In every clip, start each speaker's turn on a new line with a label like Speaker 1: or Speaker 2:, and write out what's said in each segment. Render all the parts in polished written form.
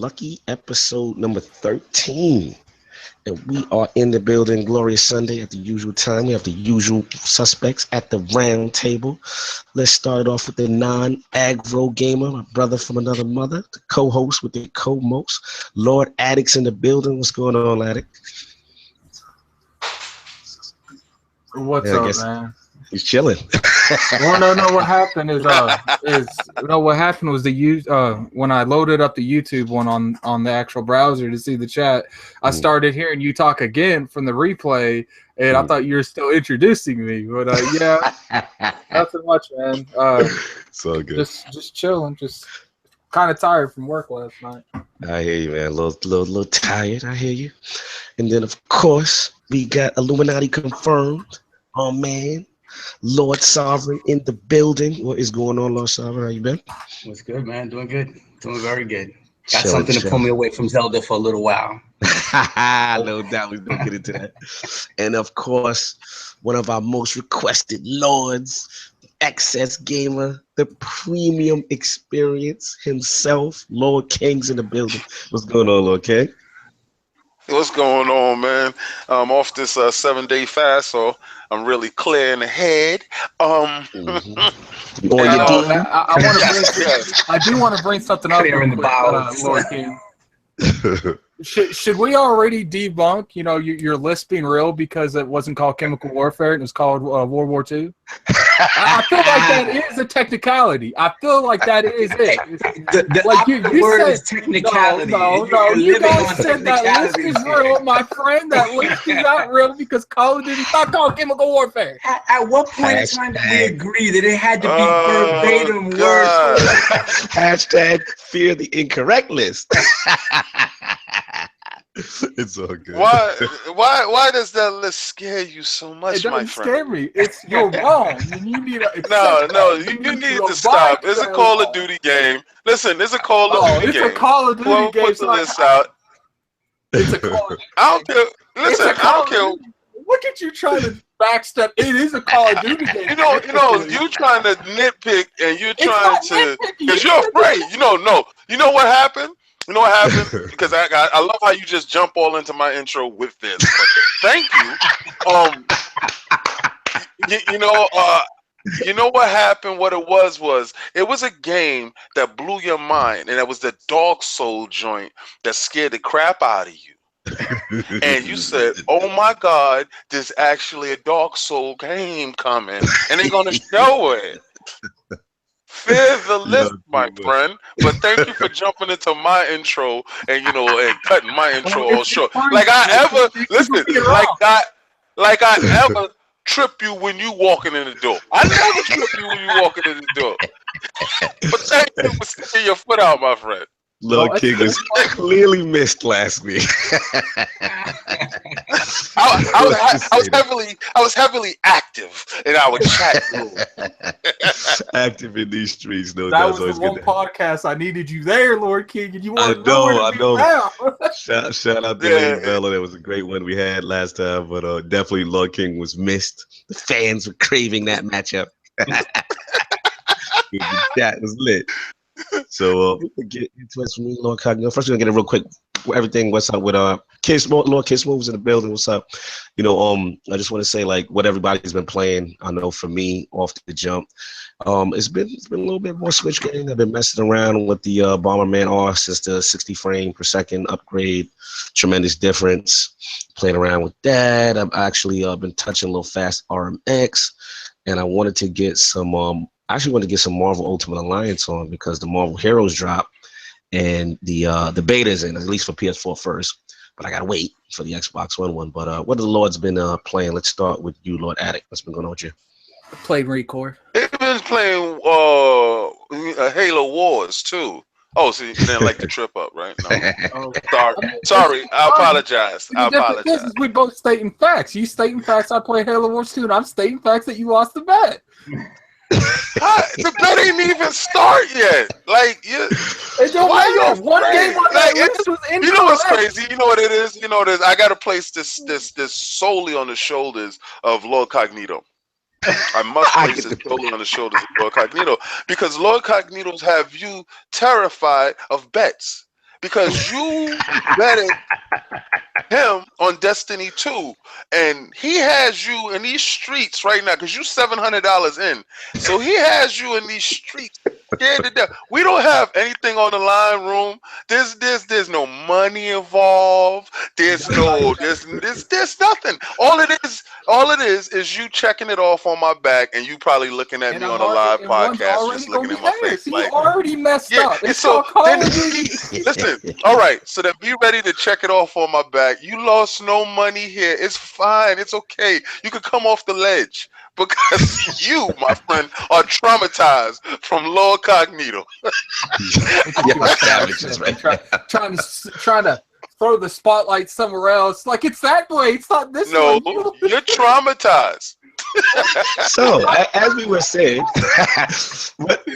Speaker 1: Lucky episode number 13. And we are in the building, Glorious Sunday, at the usual time. We have the usual suspects at the round table. Let's start off with the non-aggro gamer, my brother from another mother, the co-host with the co-most, Lord Addict's in the building. What's going on, Addict?
Speaker 2: What's up, man?
Speaker 1: He's chilling.
Speaker 2: Well, no. What happened is what happened was when I loaded up the YouTube one on the actual browser to see the chat, I started hearing you talk again from the replay, and I thought you were still introducing me. But yeah, nothing much, man.
Speaker 1: So good.
Speaker 2: Just chilling. Just kind of tired from work last night.
Speaker 1: I hear you, man. A little tired. I hear you. And then of course we got Illuminati confirmed. Oh man. Lord Sovereign in the building. What is going on, Lord Sovereign? How you been?
Speaker 3: What's good, man? Doing good. Doing very good. Got something to pull me away from Zelda for a little while.
Speaker 1: No doubt we're going to get into that. And of course, one of our most requested lords, Excess Gamer, the premium experience himself, Lord King's in the building. What's going on, Lord King?
Speaker 4: What's going on, man? I'm off this 7-day fast, so I'm really clear in the head.
Speaker 2: I do want to bring something up
Speaker 3: Clear in the bowels.
Speaker 2: Lord King. Should we already debunk, your list being real because it wasn't called Chemical Warfare and it was called World War II? I feel like that is a technicality. I feel like that is it.
Speaker 3: The word is technicality.
Speaker 2: No. You guys said that list is real, my friend. That list is not real because Call of Duty is not called Chemical Warfare.
Speaker 3: At what point in time did we agree that it had to be verbatim words?
Speaker 1: Hashtag fear the incorrect list. It's all good.
Speaker 4: Why does that list scare you so much, my friend?
Speaker 2: It doesn't scare me. You're wrong. You need
Speaker 4: you need to stop. It's a Call of Duty game. Listen, it's a Call of Duty game.
Speaker 2: It's a Call of Duty game.
Speaker 4: Put the list out.
Speaker 2: It's a Call of Duty.
Speaker 4: I don't care. Listen, I don't care.
Speaker 2: Look at you trying to backstep. It is a Call of Duty game.
Speaker 4: You trying to nitpick and you're trying to, because you're afraid. You know what happened? You know what happened? Because I love how you just jump all into my intro with this. But thank you. You know what happened? What it was it was a game that blew your mind, and it was the Dark Soul joint that scared the crap out of you. And you said, "Oh my God, there's actually a Dark Soul game coming, and they're gonna show it." Fear the list, my friend. But thank you for jumping into my intro and and cutting my intro all short. Like I ever trip you when you walking in the door. I never trip you when you walking in the door. But thank you for sticking your foot out, my friend.
Speaker 1: Lord King was clearly missed last week.
Speaker 4: I was heavily active in our chat room.
Speaker 1: Active in these streets, though.
Speaker 2: That was the one podcast I needed you there, Lord King, and you want to
Speaker 1: I know. Shout out to Lady Bella. That was a great one we had last time, but definitely Lord King was missed. The fans were craving that matchup. That was lit. So we can get into it from Lord Cognito. First, we're gonna get a real quick everything. What's up with Lord Kissmo was in the building. What's up? I just want to say what everybody's been playing. I know for me, off the jump, it's been a little bit more Switch game. I've been messing around with the Bomberman R since the 60 frame per second upgrade. Tremendous difference. Playing around with that. I've actually been touching a little fast RMX, and I wanted to get some. I actually want to get some Marvel Ultimate Alliance on because the Marvel Heroes drop and the beta is in, at least for Ps4 first. But I gotta wait for the Xbox One. But what have the Lords been playing? Let's start with you, Lord Addict. What's been going on with you?
Speaker 2: Played Recore.
Speaker 4: They've been playing Halo Wars too. Oh, so you didn't like the trip up, right? No. Sorry. I apologize.
Speaker 2: We both stating facts. You stating facts. I play Halo Wars 2, and I'm stating facts that you lost the bet.
Speaker 4: The bet ain't even start yet.
Speaker 2: One game on that list was incorrect.
Speaker 4: You know what's crazy? You know what it is? I gotta place this solely on the shoulders of Lord Cognito. I must place it solely on the shoulders of Lord Cognito because Lord Cognitos have you terrified of bets. because you betted him on Destiny 2, and he has you in these streets right now because you $700 in. So he has you in these streets. Scared to death. We don't have anything on the line room. There's no money involved. There's nothing. All it is you checking it off on my back, and you probably looking at me on a live podcast, just looking at my face.
Speaker 2: You already messed up. It's
Speaker 4: so
Speaker 2: Call
Speaker 4: then,
Speaker 2: of Duty.
Speaker 4: listen. All right, so then be ready to check it off on my back. You lost no money here. It's fine. It's okay. You could come off the ledge. Because you, my friend, are traumatized from Lower Cognito.
Speaker 2: Trying to throw the spotlight somewhere else. Like, it's that way. It's not this way.
Speaker 4: No, you're traumatized.
Speaker 1: So, as we were saying,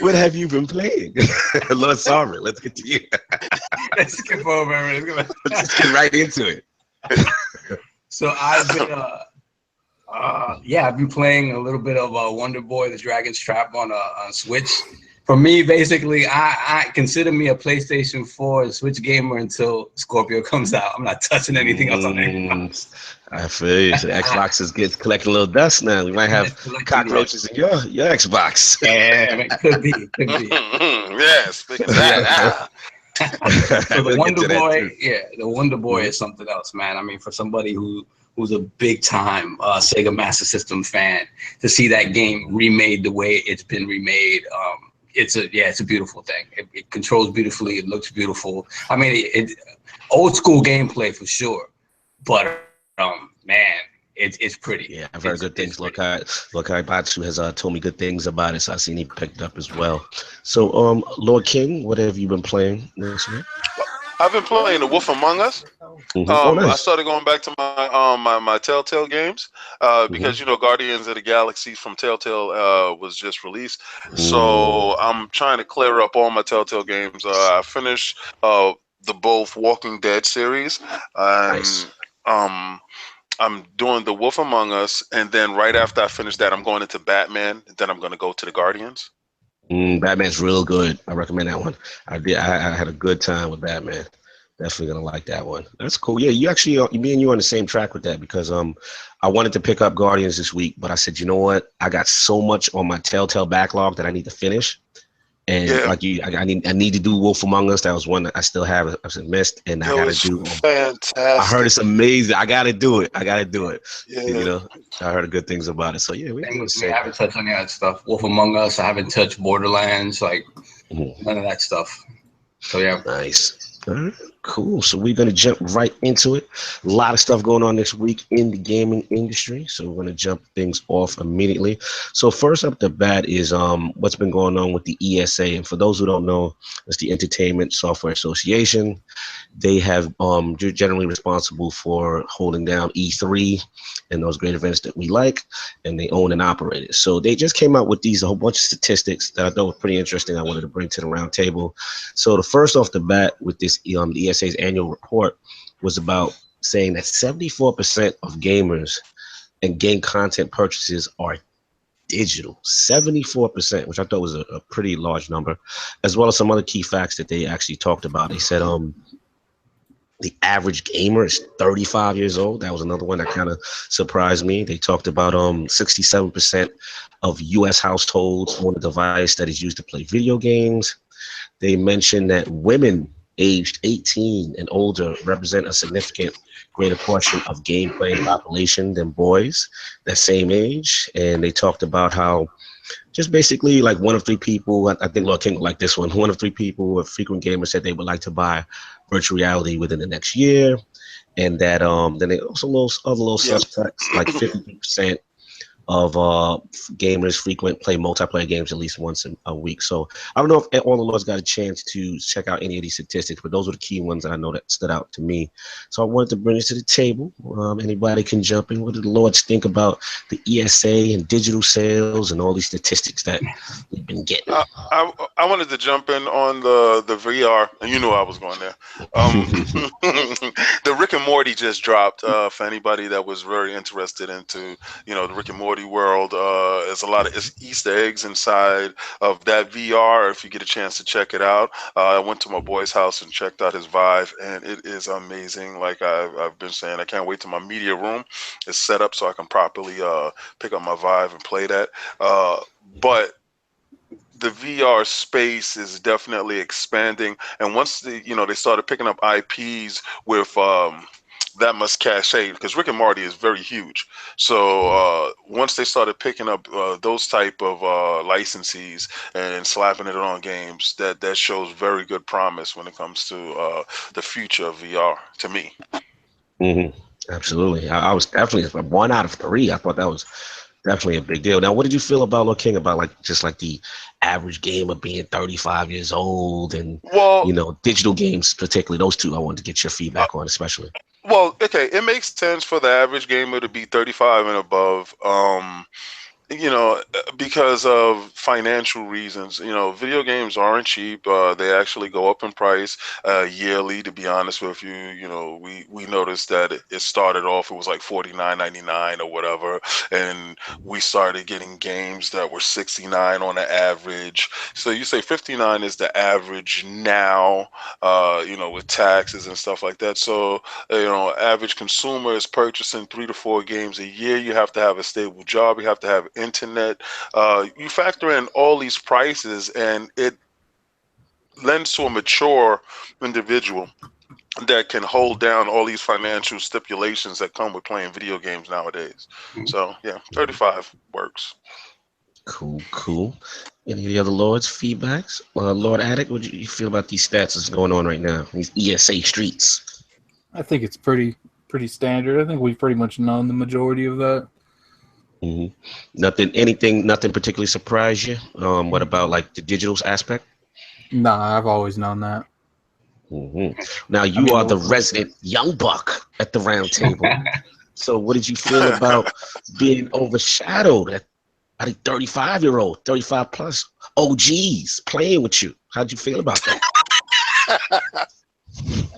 Speaker 1: what have you been playing? Lord Sovereign, let's get to you.
Speaker 3: Let's skip over it.
Speaker 1: Let's get right into it.
Speaker 3: So I've been I've been playing a little bit of Wonder Boy: The Dragon's Trap on Switch. For me, basically, I consider me a PlayStation 4 Switch gamer until Scorpio comes out. I'm not touching anything else on Xbox.
Speaker 1: I feel you. So Xbox is collecting a little dust now. We might have cockroaches in your Xbox.
Speaker 3: Yeah, it could be.
Speaker 4: Yes.
Speaker 3: So the Wonder Boy is something else, man. I mean, for somebody who's a big time Sega Master System fan, to see that game remade the way it's been remade, it's a beautiful thing. It controls beautifully. It looks beautiful. I mean, it old school gameplay for sure, but man, it's pretty.
Speaker 1: Yeah, I've heard good things. Lokai Batsu has told me good things about it, so I've seen he picked up as well. So, Lord King, what have you been playing this week?
Speaker 4: I've been playing The Wolf Among Us.
Speaker 1: Nice.
Speaker 4: I started going back to my Telltale games because Guardians of the Galaxy from Telltale was just released. So I'm trying to clear up all my Telltale games. I finished the both Walking Dead series.
Speaker 1: Nice.
Speaker 4: I'm doing The Wolf Among Us, and then right after I finish that, I'm going into Batman. Then I'm going to go to the Guardians.
Speaker 1: Batman's real good. I recommend that one. I had a good time with Batman. Definitely gonna like that one. That's cool. Yeah, you actually, me and you are on the same track with that because I wanted to pick up Guardians this week, but I said, you know what? I got so much on my Telltale backlog that I need to finish. And I need to do Wolf Among Us. That was one that I still have. I missed, and I gotta do.
Speaker 4: Fantastic.
Speaker 1: I heard it's amazing. I gotta do it.
Speaker 4: Yeah.
Speaker 1: I heard good things about it. So yeah,
Speaker 3: I haven't touched any of that stuff. Wolf Among Us. I haven't touched Borderlands. Like none of that stuff. So yeah.
Speaker 1: Nice. All right, cool. So we're going to jump right into it. A lot of stuff going on this week in the gaming industry. So we're going to jump things off immediately. So first up the bat is what's been going on with the ESA. And for those who don't know, it's the Entertainment Software Association. They have generally responsible for holding down E3 and those great events that we like, and they own and operate it. So they just came out with a whole bunch of statistics that I thought were pretty interesting. I wanted to bring to the round table. So the first off the bat with this, the ESA's annual report was about saying that 74% of gamers and game content purchases are digital. 74%, which I thought was a pretty large number, as well as some other key facts that they actually talked about. They said the average gamer is 35 years old. That was another one that kind of surprised me. They talked about 67% of U.S. households own a device that is used to play video games. They mentioned that women aged 18 and older represent a significant greater portion of game playing population than boys that same age. And they talked about how just basically like 1 of 3 people, I think Lord King would like this one, 1 of 3 people who are frequent gamers said they would like to buy virtual reality within the next year. And that then they also other little subtext, like 50% of gamers play multiplayer games at least once a week. So I don't know if all the Lords got a chance to check out any of these statistics, but those are the key ones that I know that stood out to me. So I wanted to bring it to the table. Anybody can jump in. What do the Lords think about the ESA and digital sales and all these statistics that we've been getting?
Speaker 4: I wanted to jump in on the VR, and you know I was going there. The Rick and Morty just dropped. For anybody that was very interested into, the Rick and Morty world, there's a lot of Easter eggs inside of that VR. If you get a chance to check it out, I went to my boy's house and checked out his Vive, and it is amazing. Like I've been saying, I can't wait till my media room is set up so I can properly pick up my Vive and play that. But the VR space is definitely expanding, and once they started picking up IPs with that much cachet, because Rick and Morty is very huge. So once they started picking up those type of licensees and slapping it on games, that shows very good promise when it comes to the future of VR to me.
Speaker 1: Absolutely. I was definitely 1 out of 3. I thought that was definitely a big deal. Now, what did you feel about Lord King, about just the average gamer being 35 years old and digital games, particularly those two? I wanted to get your feedback on, especially.
Speaker 4: Well, okay, it makes sense for the average gamer to be 35 and above. Because of financial reasons. Video games aren't cheap. They actually go up in price yearly, to be honest with you. We noticed that it started off, it was like $49.99 or whatever, and we started getting games that were $69 on the average. So you say $59 is the average now, with taxes and stuff like that. So average consumer is purchasing 3 to 4 games a year. You have to have a stable job. You have to have internet. You factor in all these prices, and it lends to a mature individual that can hold down all these financial stipulations that come with playing video games nowadays. So yeah, 35 works.
Speaker 1: Cool. Any of the other lords' feedbacks? Lord Attic, what do you feel about these stats that's going on right now, these ESA streets?
Speaker 2: I think it's pretty standard. I think we've pretty much known the majority of that.
Speaker 1: Nothing particularly surprised you? What about the digital aspect?
Speaker 2: Nah, I've always known that.
Speaker 1: Now you are the resident young buck at the round table. So what did you feel about being overshadowed by the 35-year-old, 35 plus OGs playing with you? How'd you feel about that?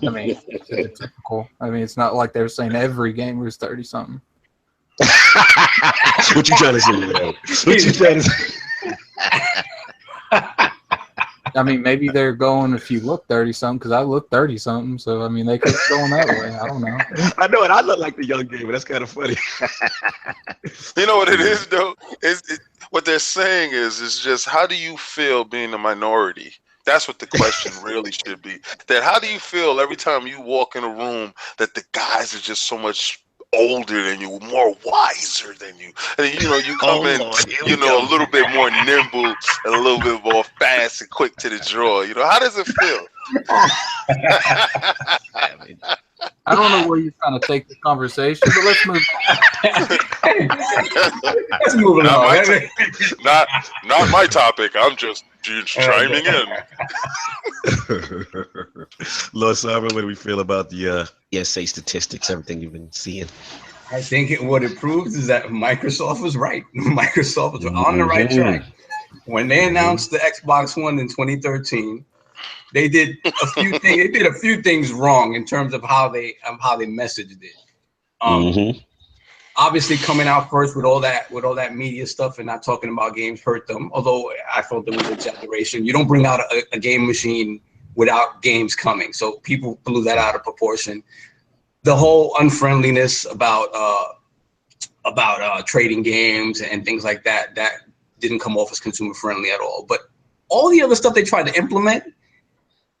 Speaker 2: I mean, it's typical. I mean, it's not like they're saying every gamer is 30-something.
Speaker 1: What you trying to say, man? What you trying to say?
Speaker 2: I mean, maybe they're going if you look 30-something, because I look 30-something. So, I mean, they could be going that way. I don't know.
Speaker 1: I know it. I look like the young gamer. That's kind of funny.
Speaker 4: You know what it is, though? What they're saying is just, how do you feel being a minority? That's what the question really should be. That how do you feel every time you walk in a room that the guys are just so much older than you, more wiser than you, and you come in, a little bit more nimble and a little bit more fast and quick to the draw. How does it feel?
Speaker 2: I don't know where you're trying to take the conversation, but let's move on.
Speaker 3: Let's move along.
Speaker 4: Not my topic. I'm just chiming in.
Speaker 1: Lord Simon, what do we feel about the ESA statistics, everything you've been seeing?
Speaker 3: I think what it proves is that Microsoft was right. Microsoft was on the right track. When they announced the Xbox One in 2013, they did a few things. They did a few things wrong in terms of how they messaged it. Obviously, coming out first with all that media stuff and not talking about games hurt them. Although I thought there was an exaggeration. You don't bring out a game machine without games coming. So people blew that out of proportion. The whole unfriendliness about trading games and things like that didn't come off as consumer friendly at all. But all the other stuff they tried to implement,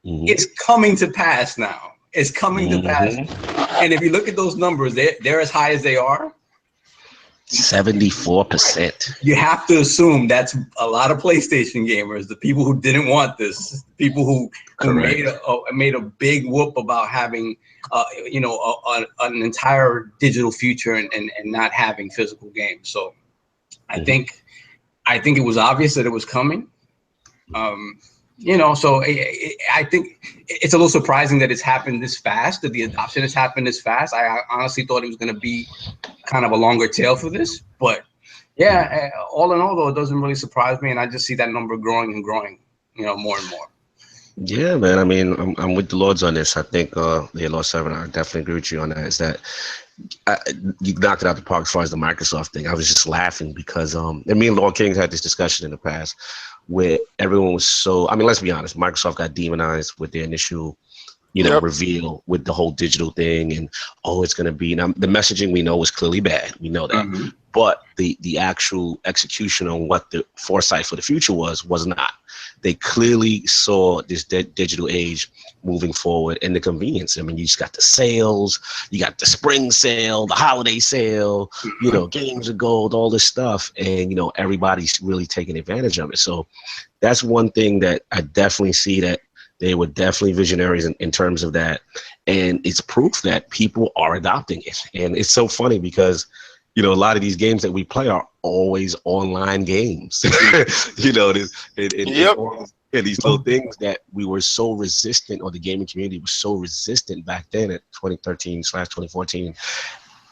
Speaker 3: it's coming to pass now. It's coming to pass. And if you look at those numbers, they're as high as they are.
Speaker 1: 74%.
Speaker 3: You have to assume that's a lot of PlayStation gamers, the people who didn't want this, people who made a big whoop about having an entire digital future and not having physical games. So I think it was obvious that it was coming. So I think it's a little surprising that it's happened this fast, that the adoption has happened this fast. I honestly thought it was going to be kind of a longer tail for this. But yeah, all in all, though, it doesn't really surprise me. And I just see that number growing and growing, more and more.
Speaker 1: Yeah, man. I mean, I'm with the Lords on this. I think the Lord 7, I definitely agree with you on that. Is that I, you knocked it out the park as far as the Microsoft thing. I was just laughing because and me and Lord Kings had this discussion in the past where everyone was so. I mean, let's be honest. Microsoft got demonized with their initial,
Speaker 4: Yep.
Speaker 1: reveal with the whole digital thing, and it's going to be. Now, the messaging we know was clearly bad. We know that, but the actual execution on what the foresight for the future was not. They clearly saw this digital age moving forward and the convenience. I mean, you just got the sales, you got the spring sale, the holiday sale, games of gold, all this stuff, and everybody's really taking advantage of it. So that's one thing that I definitely see that they were definitely visionaries in terms of that. And it's proof that people are adopting it. And it's so funny because, a lot of these games that we play are always online games. These little things that we were so resistant, or the gaming community was so resistant back then at 2013/2014. And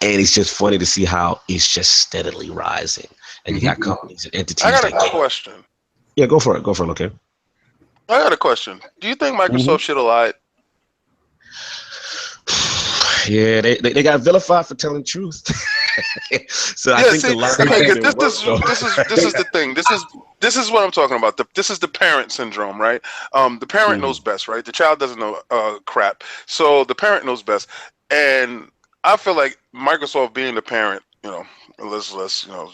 Speaker 1: it's just funny to see how it's just steadily rising. And you got companies and entities.
Speaker 4: I got a question.
Speaker 1: Yeah, go for it. Okay.
Speaker 4: I got a question. Do you think Microsoft should have lied?
Speaker 1: Yeah, they got vilified for telling truth. So I think
Speaker 4: this is the thing. This is what I'm talking about. This is the parent syndrome, right? The parent knows best, right? The child doesn't know crap. So the parent knows best, and I feel like Microsoft being the parent, let's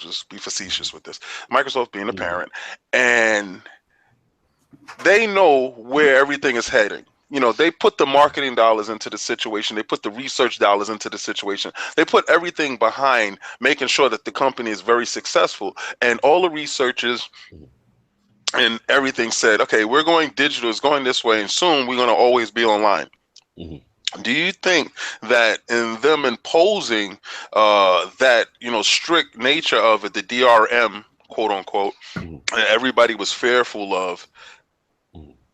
Speaker 4: just be facetious with this. Microsoft being the parent, and they know where everything is heading. They put the marketing dollars into the situation. They put the research dollars into the situation. They put everything behind making sure that the company is very successful. And all the researchers and everything said, okay, we're going digital, it's going this way, and soon we're going to always be online. Do you think that in them imposing that, strict nature of it, the DRM, quote unquote, everybody was fearful of,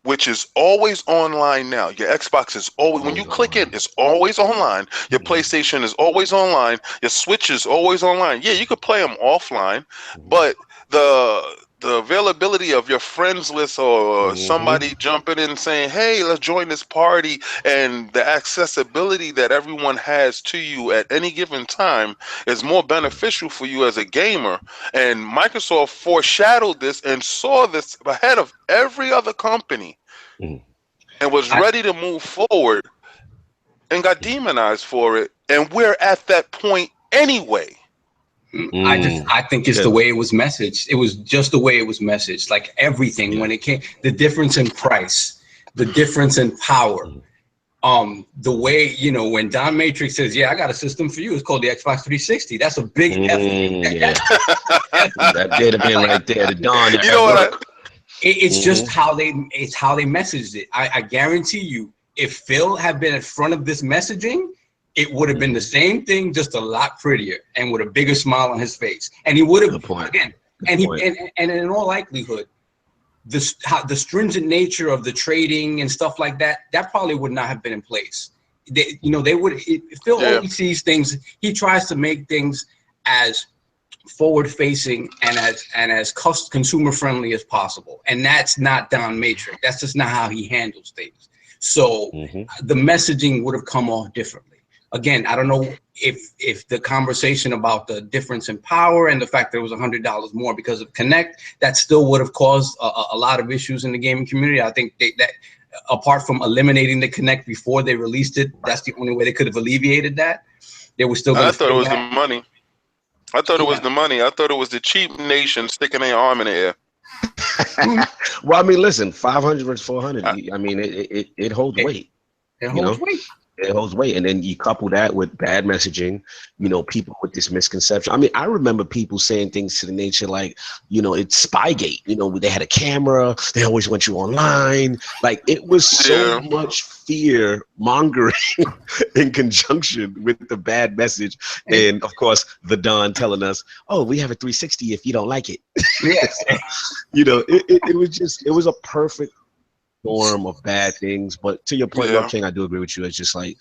Speaker 4: which is always online now. Your Xbox is always, when you click it, it's always online. Your PlayStation is always online. Your Switch is always online. Yeah, you could play them offline, but the availability of your friends list or somebody jumping in and saying, hey, let's join this party, and the accessibility that everyone has to you at any given time is more beneficial for you as a gamer. And Microsoft foreshadowed this and saw this ahead of every other company and was ready to move forward and got demonized for it. And we're at that point anyway.
Speaker 3: I think it's the way it was messaged. It was just the way it was messaged. Like everything when it came, the difference in price, the difference in power, the way, when Don Matrix says, yeah, I got a system for you, it's called the Xbox 360. That's a big
Speaker 1: that did have been right there, the Don.
Speaker 3: It's just how they messaged it. I guarantee you, if Phil had been in front of this messaging, it would have been the same thing, just a lot prettier and with a bigger smile on his face. And he would have, again, and in all likelihood, the stringent nature of the trading and stuff like that, that probably would not have been in place. They would. Phil always sees things. He tries to make things as forward-facing and as consumer friendly as possible, and that's not Don Matrix. That's just not how he handles things. So the messaging would have come off differently. Again, I don't know if the conversation about the difference in power and the fact that it was $100 more because of Connect, that still would have caused a lot of issues in the gaming community. I think that apart from eliminating the Connect before they released it, that's the only way they could have alleviated that. They were still.
Speaker 4: I thought it was the money. I thought it was the money. I thought it was the cheap nation sticking their arm in the air.
Speaker 1: Well, I mean, listen, 500 versus 400. I mean, it holds weight.
Speaker 3: It holds weight.
Speaker 1: It holds weight, and then you couple that with bad messaging, people with this misconception. I mean, I remember people saying things to the nature like, it's Spygate. They had a camera. They always want you online. Like, it was so much fear mongering in conjunction with the bad message. And of course, the Don telling us, oh, we have a 360 if you don't like it.
Speaker 3: Yes.
Speaker 1: It was a perfect storm of bad things. But to your point, Lord King, I do agree with you. It's just like,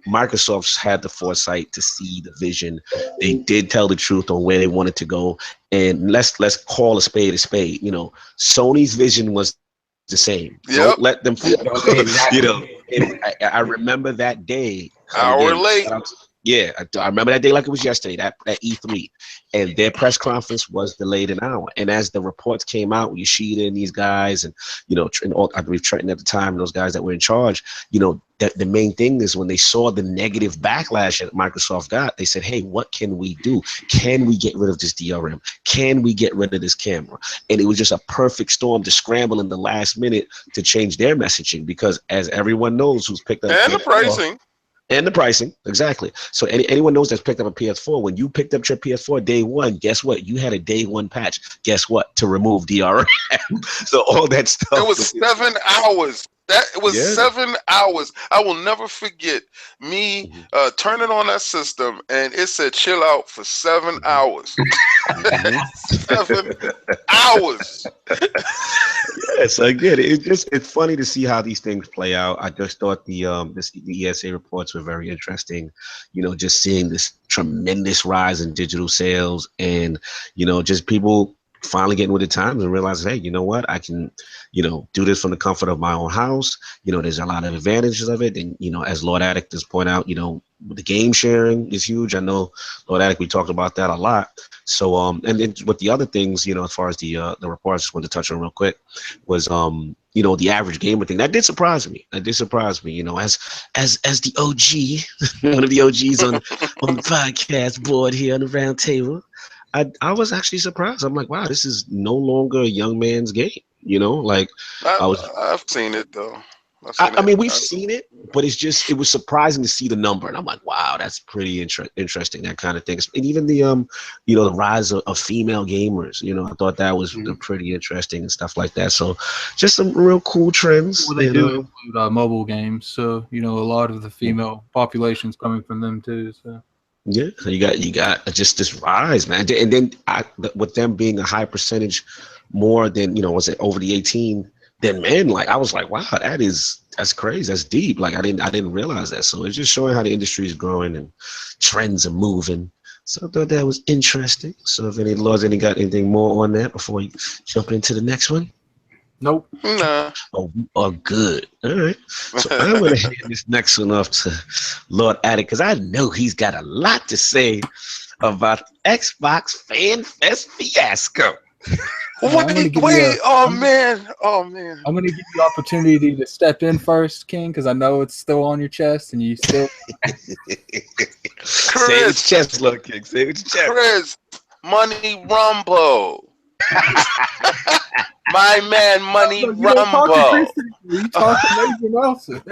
Speaker 1: Microsoft's had the foresight to see the vision. They did tell the truth on where they wanted to go. And let's call a spade a spade. Sony's vision was the same.
Speaker 4: Yep.
Speaker 1: Don't let them feel,
Speaker 3: Exactly.
Speaker 1: you know. And I remember that day.
Speaker 4: Hour late.
Speaker 1: Yeah, I remember that day like it was yesterday. That E3, and their press conference was delayed an hour. And as the reports came out, Yoshida and these guys, and I believe Trenton at the time, and those guys that were in charge, the main thing is when they saw the negative backlash that Microsoft got, they said, "Hey, what can we do? Can we get rid of this DRM? Can we get rid of this camera?" And it was just a perfect storm to scramble in the last minute to change their messaging, because as everyone knows who's picked up
Speaker 4: And the pricing.
Speaker 1: And the pricing, exactly. So anyone knows that's picked up a PS4, when you picked up your PS4 day one, guess what? You had a day one patch. Guess what? To remove DRM. So all that stuff.
Speaker 4: It was 7 hours. It was
Speaker 1: Yeah.
Speaker 4: 7 hours. I will never forget me turning on that system, and it said chill out for 7 hours. 7 hours.
Speaker 1: Yes, I get it. It's funny to see how these things play out. I just thought the ESA reports were very interesting. Just seeing this tremendous rise in digital sales, and just people finally getting with the times and realizing, hey, you know what? I can, do this from the comfort of my own house. There's a lot of advantages of it. And, as Lord Addict has pointed out, the game sharing is huge. I know Lord Addict, we talked about that a lot. So, and then with the other things, as far as the reports, I just wanted to touch on real quick, was, the average gamer thing. That did surprise me. As the OG, one of the OGs on the podcast board here on the round table. I was actually surprised. I'm like, wow, this is no longer a young man's game.
Speaker 4: I've seen it though.
Speaker 1: We've seen it, but it was surprising to see the number, and I'm like, wow, that's pretty interesting, that kind of thing. And even the the rise of female gamers, I thought that was pretty interesting and stuff like that. So, just some real cool trends.
Speaker 2: Well, they do include mobile games, so a lot of the female population's coming from them too. So.
Speaker 1: Yeah, you got just this rise, man, and then with them being a high percentage more than was it over the 18 than men? Like, I was like, wow, that's crazy, that's deep. Like, I didn't realize that. So it's just showing how the industry is growing and trends are moving. So I thought that was interesting. So if any Lords got anything more on that before you jump into the next one?
Speaker 2: Nope.
Speaker 4: Nah.
Speaker 1: Oh, good. All right. So I'm going to hand this next one off to Lord Addict, because I know he's got a lot to say about Xbox Fanfest Fiasco.
Speaker 4: Wait. Oh, man. I'm
Speaker 2: going to give you the opportunity to step in first, King, because I know it's still on your chest, and you still...
Speaker 1: Say it with your chest, Lord King. Say it with your chest.
Speaker 4: Chris, Money Rumbo. My man, Money Rumbo.
Speaker 2: You talk to Major Nelson.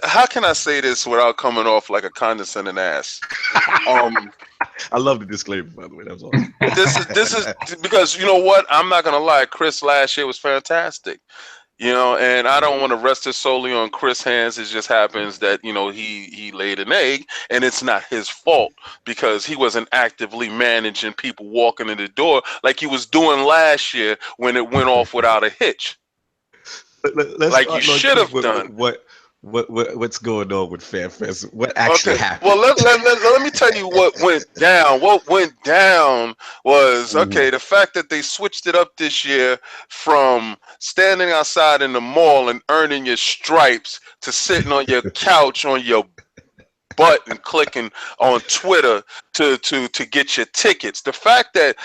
Speaker 4: How can I say this without coming off like a condescending ass?
Speaker 1: I love the disclaimer, by the way. That's awesome.
Speaker 4: This is because you know what? I'm not gonna lie. Chris last year was fantastic. And I don't want to rest it solely on Chris' hands. It just happens that, he laid an egg, and it's not his fault because he wasn't actively managing people walking in the door like he was doing last year when it went off without a hitch. Like you should have done.
Speaker 1: What's going on with FanFest? What actually happened?
Speaker 4: Well, let me tell you what went down. What went down was, the fact that they switched it up this year from standing outside in the mall and earning your stripes to sitting on your couch on your butt and clicking on Twitter to get your tickets. The fact that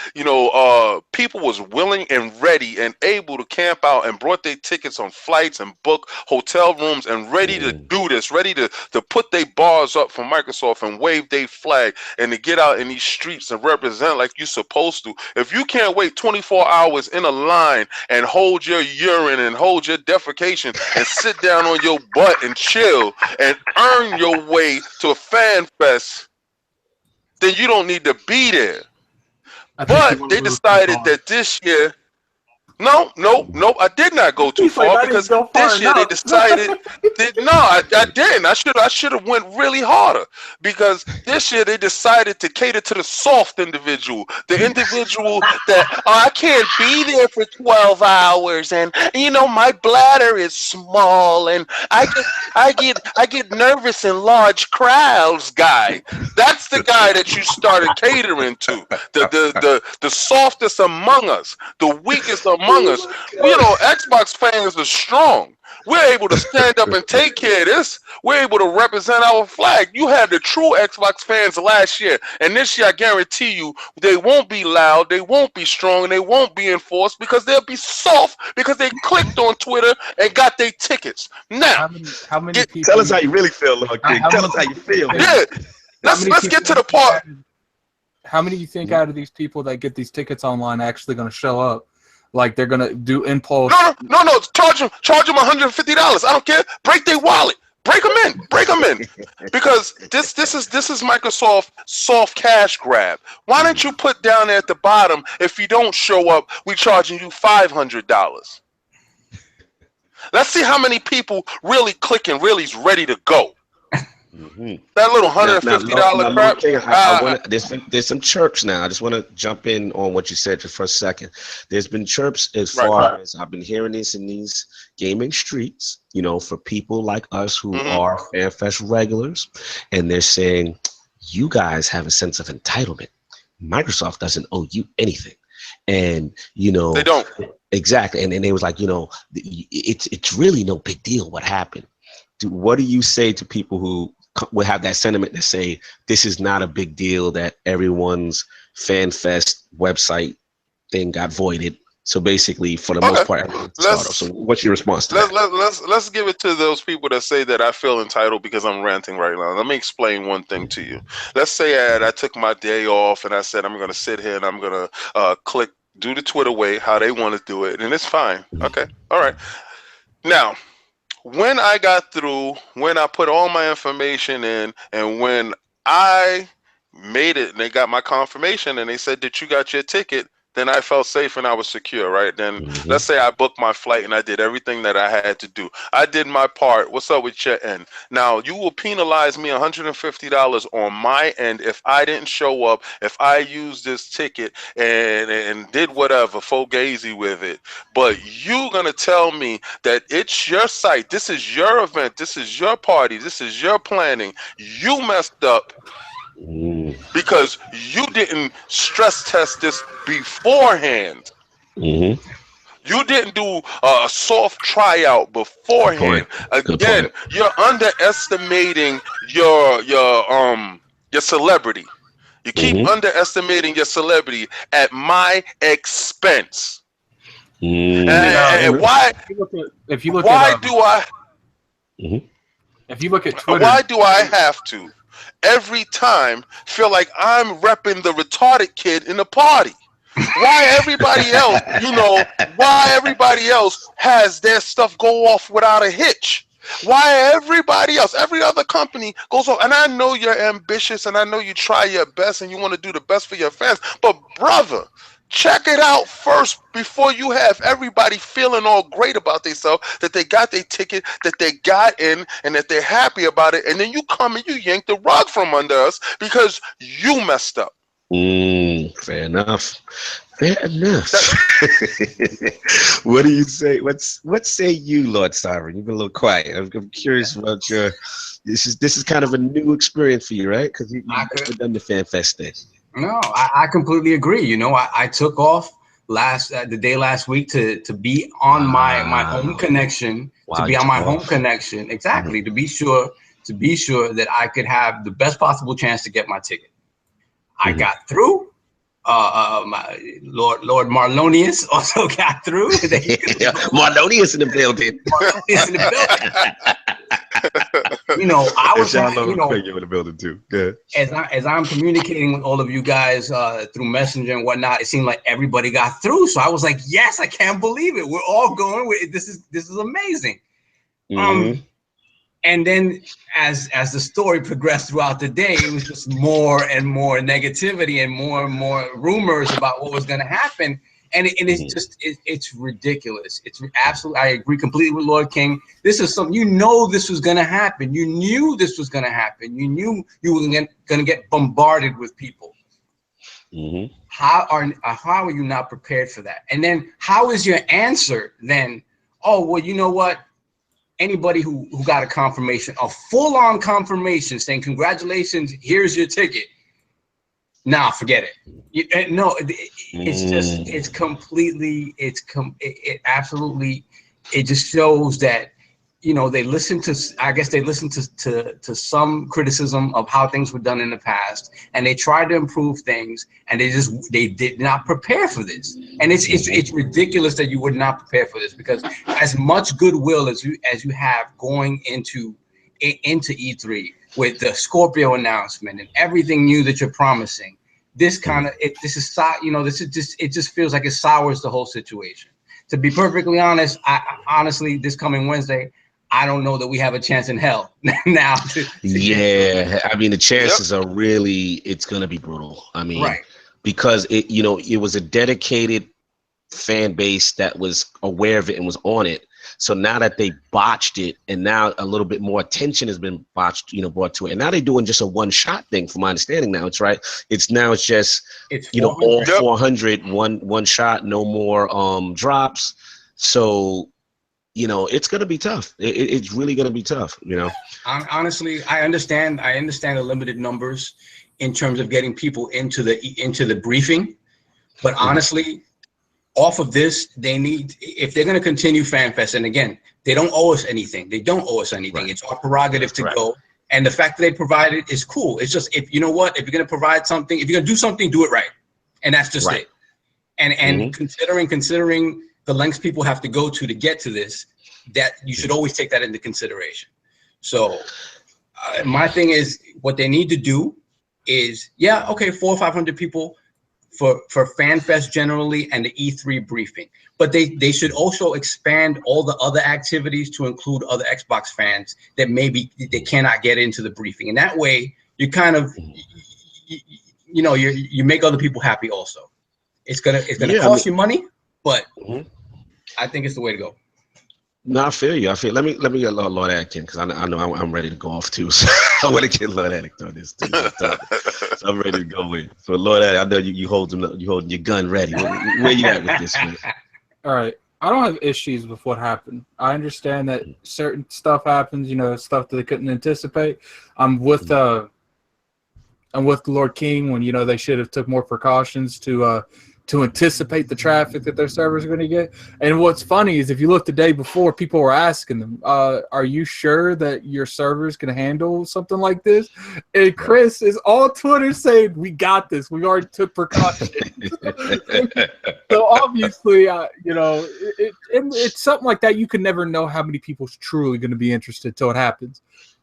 Speaker 4: people was willing and ready and able to camp out and brought their tickets on flights and book hotel rooms and ready to do this, ready to put their bars up for Microsoft and wave their flag and to get out in these streets and represent like you're supposed to. If you can't wait 24 hours in a line and hold your urine and hold your defecation and sit down on your butt and chill and earn your way to a fan fest, then you don't need to be there. But they decided that this year, No, I did not go too far because this year they decided. I didn't. I should have went really harder because this year they decided to cater to the soft individual, the individual that I can't be there for 12 hours, and my bladder is small, and I get nervous in large crowds. Guy, that's the guy that you started catering to. The softest among us, the weakest among us. Xbox fans are strong. We're able to stand up and take care of this. We're able to represent our flag. You had the true Xbox fans last year, and this year I guarantee you they won't be loud, they won't be strong, and they won't be enforced because they'll be soft because they clicked on Twitter and got their tickets. Now,
Speaker 2: how many people?
Speaker 1: Tell us how you really feel, Lord King. Tell us how you feel.
Speaker 4: Yeah, let's get to the part.
Speaker 2: How many do you think out of these people that get these tickets online are actually going to show up? Like they're gonna do impulse?
Speaker 4: No. Charge them $150. I don't care. Break their wallet. Break them in. Because this is Microsoft soft cash grab. Why don't you put down there at the bottom? If you don't show up, we charging you $500. Let's see how many people really click and really is ready to go. That little $150 crap.
Speaker 1: There's some chirps now. I just want to jump in on what you said just for a second. There's been chirps as far as I've been hearing this in these gaming streets, for people like us who are Fanfest regulars, and they're saying, you guys have a sense of entitlement. Microsoft doesn't owe you anything. And, they don't. Exactly. And they was like, it's really no big deal what happened. What do you say to people who would have that sentiment to say this is not a big deal that everyone's FanFest website thing got voided? So basically, for the most part, so what's your response to that?
Speaker 4: Let's give it to those people that say that I feel entitled because I'm ranting right now. Let me explain one thing to you. Let's say I took my day off and I said I'm going to sit here and I'm going to do the Twitter way, how they want to do it, and it's fine. Okay, all right. Now, when I got through, when I put all my information in, and when I made it and they got my confirmation and they said that you got your ticket, then I felt safe and I was secure, right? Then let's say I booked my flight and I did everything that I had to do. I did my part. What's up with your end? Now, you will penalize me $150 on my end if I didn't show up, if I used this ticket and did whatever, fugazi with it. But you going to tell me that it's your site, this is your event, this is your party, this is your planning. You messed up. Because you didn't stress test this beforehand. You didn't do a soft tryout beforehand. Again, you're underestimating your celebrity. You keep underestimating your celebrity at my expense. And why?
Speaker 2: If you look at Twitter,
Speaker 4: why do I have to every time feel like I'm repping the retarded kid in the party? Why everybody else, why everybody else has their stuff go off without a hitch? Why everybody else, every other company goes off? And I know you're ambitious and I know you try your best and you want to do the best for your fans, but brother, check it out first before you have everybody feeling all great about themselves, that they got their ticket, that they got in, and that they're happy about it. And then you come and you yank the rug from under us because you messed up.
Speaker 1: Fair enough. What do you say? What say you, Lord Sovereign? You've been a little quiet. I'm curious about your. This is kind of a new experience for you, right? Because you've never done the FanFest thing.
Speaker 3: No, I completely agree. I took off the day last week to be on my home connection, exactly, to be sure that I could have the best possible chance to get my ticket. I got through. My Lord Marlonius also got through.
Speaker 1: Marlonius in the building.
Speaker 3: I was
Speaker 1: in the building too. Good.
Speaker 3: As I'm communicating with all of you guys through Messenger and whatnot, it seemed like everybody got through. So I was like, yes, I can't believe it. We're all going with it. This is amazing. And then as the story progressed throughout the day, it was just more and more negativity and more rumors about what was going to happen. And it's just it's ridiculous. It's absolutely. I agree completely with Lord King. This is something this was going to happen. You knew this was going to happen. You knew you were going to get bombarded with people. How are you not prepared for that? And then how is your answer then? Oh, well, you know what? Anybody who got a confirmation, a full-on confirmation saying congratulations, here's your ticket. Nah, forget it. It's completely, it absolutely, it just shows that, they listen to some criticism of how things were done in the past, and they tried to improve things, and they did not prepare for this. And it's ridiculous that you would not prepare for this, because as much goodwill as you have going into E3 with the Scorpio announcement and everything new that you're promising, it just feels like it sours the whole situation. To be perfectly honest, honestly, this coming Wednesday, I don't know that we have a chance in hell now.
Speaker 1: I mean, the chances are really, it's going to be brutal. I mean, because it was a dedicated fan base that was aware of it and was on it. So now that they botched it, and now a little bit more attention has been brought to it, and now they're doing just a one-shot thing, from my understanding. Now it's just all 400 one shot, no more drops. So it's gonna be tough. It's really gonna be tough.
Speaker 3: Honestly, I understand the limited numbers in terms of getting people into the briefing, but honestly, off of this, they need, if they're going to continue FanFest, and again, they don't owe us anything. Right. It's our prerogative to go. And the fact that they provide it is cool. It's just, if you're going to do something, do it right. And that's just it. And considering the lengths people have to go to get to this, that you should always take that into consideration. So my thing is, what they need to do is, 400 or 500 people for FanFest generally, and the E3 briefing. But they should also expand all the other activities to include other Xbox fans that maybe they cannot get into the briefing. And that way, you kind of, you make other people happy also. It's gonna cost you money, but I think it's the way to go.
Speaker 1: No, I feel you. Let me get Lord Atkin, because I know I'm ready to go off too. So I want to get Lord Atkin on this too. So I'm ready to go in. So Lord Atkin, I know you holding your gun ready. Where you at with this, man?
Speaker 2: All right. I don't have issues with what happened. I understand that certain stuff happens, stuff that they couldn't anticipate. I'm with Lord King when they should have took more precautions to anticipate the traffic that their servers are going to get. And what's funny is, if you look the day before, people were asking them, are you sure that your servers can handle something like this? And Chris is all Twitter saying, we got this. We already took precautions. So obviously, it's something like that. You can never know how many people's truly going to be interested till it happens.